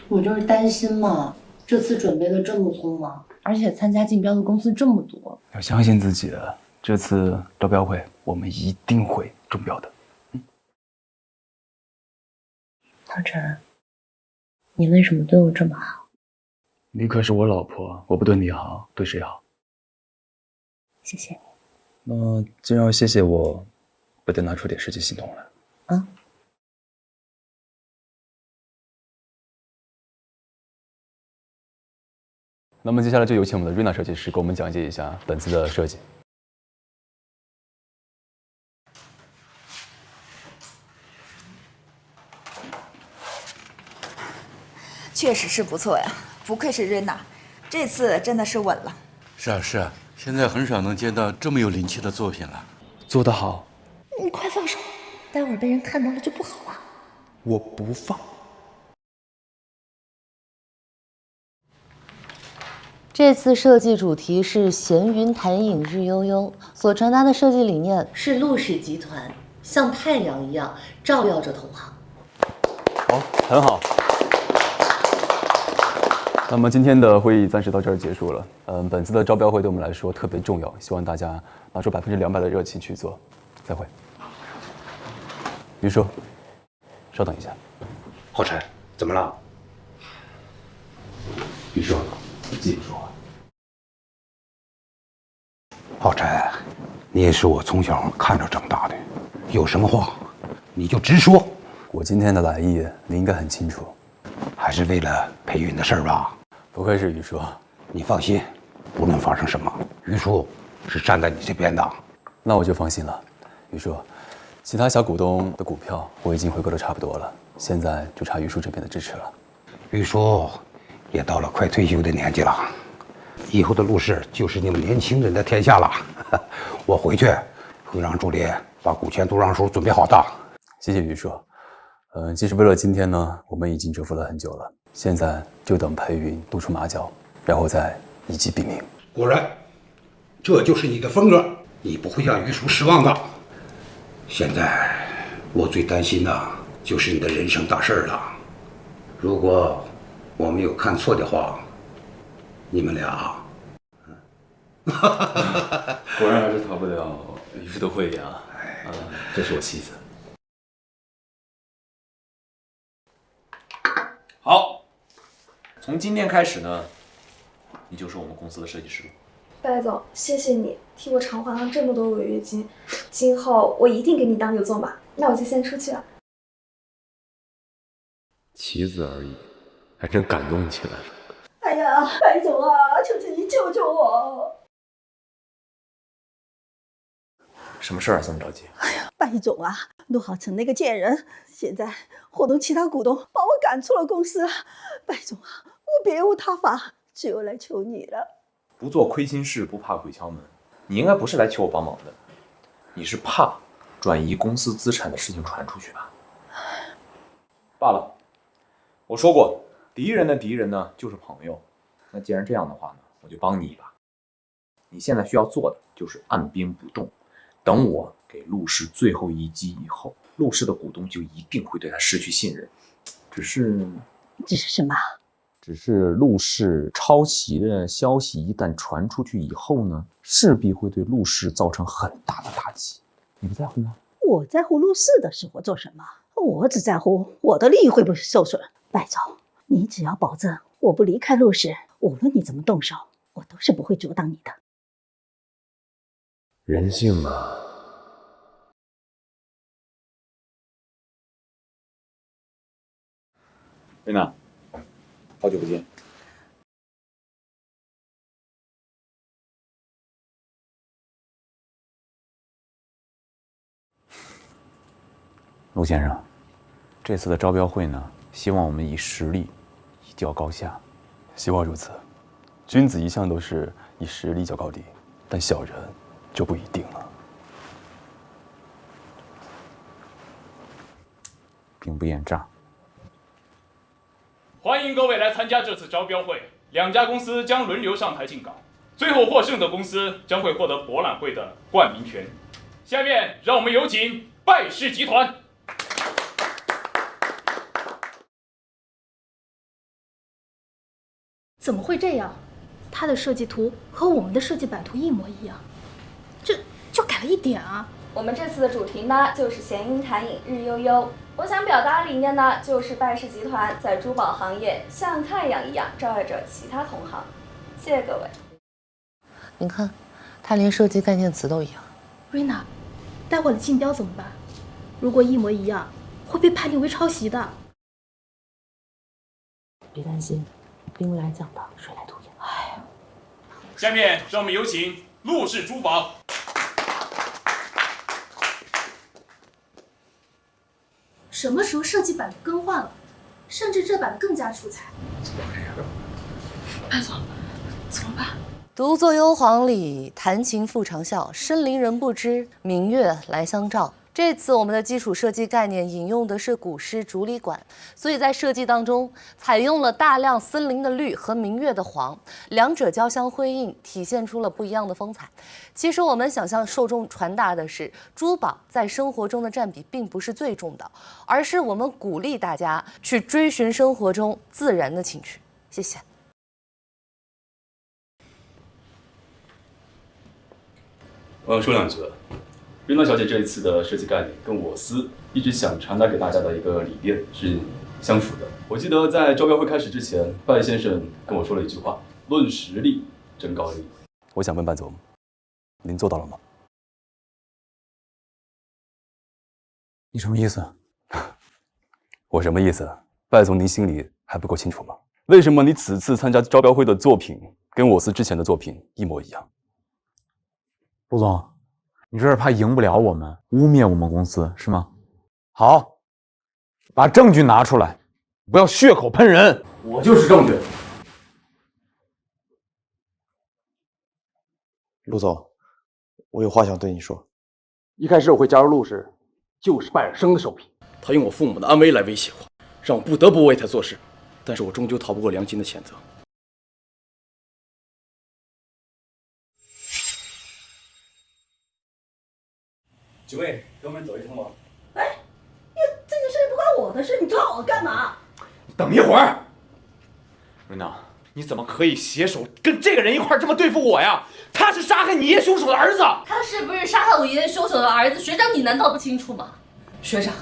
我就是担心嘛，这次准备的这么匆忙，而且参加竞标的公司这么多，要相信自己，这次招标会我们一定会中标的。唐晨，你为什么对我这么好？你可是我老婆，我不对你好，对谁好？谢谢你。那既然要谢谢我，不得拿出点实际行动来。啊？那么接下来就有请我们的瑞娜设计师给我们讲解一下本次的设计。确实是不错呀，不愧是瑞娜，这次真的是稳了。是啊是啊，现在很少能见到这么有灵气的作品了。做得好。你快放手，待会儿被人看到了就不好了。我不放。这次设计主题是闲云潭影日悠悠，所传达的设计理念是陆氏集团像太阳一样照耀着同行。好，很好。那么今天的会议暂时到这儿结束了。本次的招标会对我们来说特别重要，希望大家拿出200%的热情去做。再会。于叔，稍等一下。浩辰，怎么了？于叔，你继续说话。浩辰，你也是我从小看着长大的，有什么话你就直说。我今天的来意，你应该很清楚。还是为了裴云的事儿吧？不愧是于叔，你放心，无论发生什么，于叔是站在你这边的。那我就放心了。于叔，其他小股东的股票我已经回购的差不多了，现在就差于叔这边的支持了。于叔也到了快退休的年纪了，以后的陆氏就是你们年轻人的天下了。我回去会让助理把股权都让书准备好的。谢谢于叔。其实为了今天呢，我们已经蛰伏了很久了，现在就等裴云露出马脚，然后再一击毙命。果然，这就是你的风格，你不会让于叔失望的。现在我最担心的就是你的人生大事了。如果我没有看错的话，你们俩，果然还是逃不了于叔的慧眼啊！这是我妻子。好，从今天开始呢，你就是我们公司的设计师了。戴总，谢谢你替我偿还了这么多违约金，今后我一定给你当牛做马。那我就先出去了。棋子而已，还真感动起来了。哎呀，白总啊，求求你救救我！什么事儿啊，这么着急？白总啊，陆浩成那个贱人，现在伙同其他股东把我赶出了公司。白总啊，我别无他法，只有来求你了。不做亏心事，不怕鬼敲门。你应该不是来求我帮忙的，你是怕转移公司资产的事情传出去吧？罢了，我说过，敌人的敌人呢就是朋友。那既然这样的话呢，我就帮你一把。你现在需要做的就是按兵不动，等我给陆氏最后一击以后，陆氏的股东就一定会对他失去信任。只是什么？只是陆氏抄袭的消息一旦传出去以后呢，势必会对陆氏造成很大的打击。你不在乎吗？我在乎陆氏的生活做什么？我只在乎我的利益会不会受损。白总，你只要保证我不离开陆氏，无论你怎么动手，我都是不会阻挡你的。人性啊！瑞娜，好久不见。陆先生，这次的招标会呢，希望我们以实力一较高下。希望如此。君子一向都是以实力较高低，但小人就不一定了。兵不厌诈。欢迎各位来参加这次招标会，2家公司将轮流上台竞稿，最后获胜的公司将会获得博览会的冠名权。下面让我们有请拜氏集团。怎么会这样？他的设计图和我们的设计版图一模一样，这就改了一点啊。我们这次的主题呢，就是闲云潭影日悠悠。我想表达的理念呢，就是拜氏集团在珠宝行业像太阳一样照耀着其他同行。谢谢各位。您看，他连设计概念词都一样。瑞娜，待会儿的竞标怎么办？如果一模一样，会被判定为抄袭的。别担心，兵来将挡，水来土掩。哎呀，下面让我们有请陆氏珠宝。什么时候设计版图更换了？甚至这版更加出彩。潘总，怎么办？独坐幽篁里，弹琴复长啸。深林人不知，明月来相照。这次我们的基础设计概念引用的是古诗《竹里馆》，所以在设计当中采用了大量森林的绿和明月的黄，两者交相辉映，体现出了不一样的风采。其实我们想向受众传达的是，珠宝在生活中的占比并不是最重的，而是我们鼓励大家去追寻生活中自然的情趣。谢谢。我想说2句了。瑞娜小姐这一次的设计概念跟我司一直想传达给大家的一个理念是相符的。我记得在招标会开始之前，拜先生跟我说了一句话：论实力，争高低。我想问拜总，您做到了吗？你什么意思？我什么意思？拜总，您心里还不够清楚吗？为什么你此次参加招标会的作品跟我司之前的作品一模一样？陆总，你这是怕赢不了我们，污蔑我们公司是吗？好，把证据拿出来，不要血口喷人。我就是证据。陆总，我有话想对你说。一开始我会加入陆氏，就是拜尔生的手笔。他用我父母的安危来威胁我，让我不得不为他做事。但是我终究逃不过良心的谴责。几位，跟我们走一趟吧。哎，这件事不关我的事，你抓我干嘛？等一会儿，瑞娜，你怎么可以携手跟这个人一块这么对付我呀？他是杀害你爷爷凶手的儿子。他是不是杀害我爷爷凶手的儿子？学长，你难道不清楚吗？学长，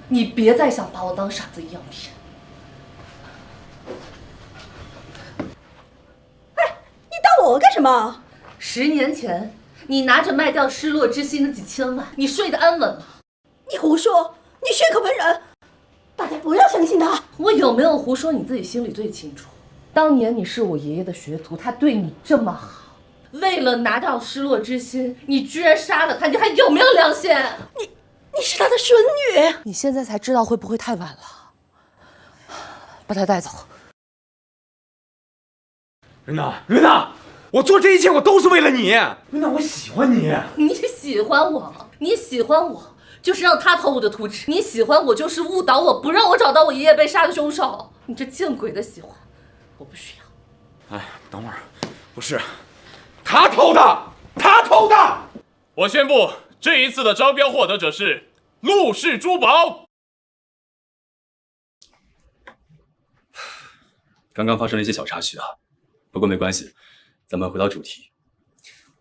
你别再想把我当傻子一样骗。你当我干什么？10年前，你拿着卖掉失落之心的几千万，你睡得安稳吗？你胡说，你血口喷人，大家不要相信他。我有没有胡说，你自己心里最清楚。当年你是我爷爷的学徒，他对你这么好，为了拿到失落之心，你居然杀了他，你还有没有良心？你是他的孙女，你现在才知道会不会太晚了？把他带走。瑞娜，我做这一切我都是为了你。瑞娜，我喜欢你。你喜欢我？你喜欢我，就是让他偷我的图纸；你喜欢我，就是误导我，不让我找到我爷爷被杀的凶手。你这见鬼的喜欢，我不需要。哎，等会儿，不是，他偷的，他偷的。我宣布，这一次的招标获得者是陆氏珠宝。刚刚发生了一些小插曲啊，不过没关系，咱们回到主题。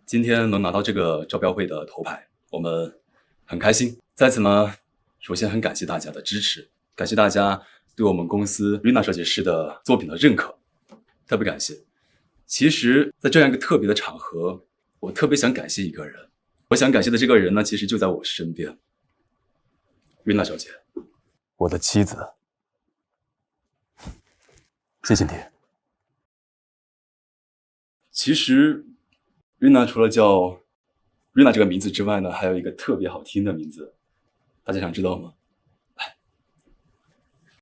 今天能拿到这个招标会的头牌，我们很开心。在此呢，首先很感谢大家的支持，感谢大家对我们公司瑞娜设计师的作品的认可，特别感谢。其实，在这样一个特别的场合，我特别想感谢一个人。我想感谢的这个人呢，其实就在我身边。瑞娜小姐，我的妻子。谢谢你。其实，瑞娜除了叫瑞娜这个名字之外呢，还有一个特别好听的名字，大家想知道吗？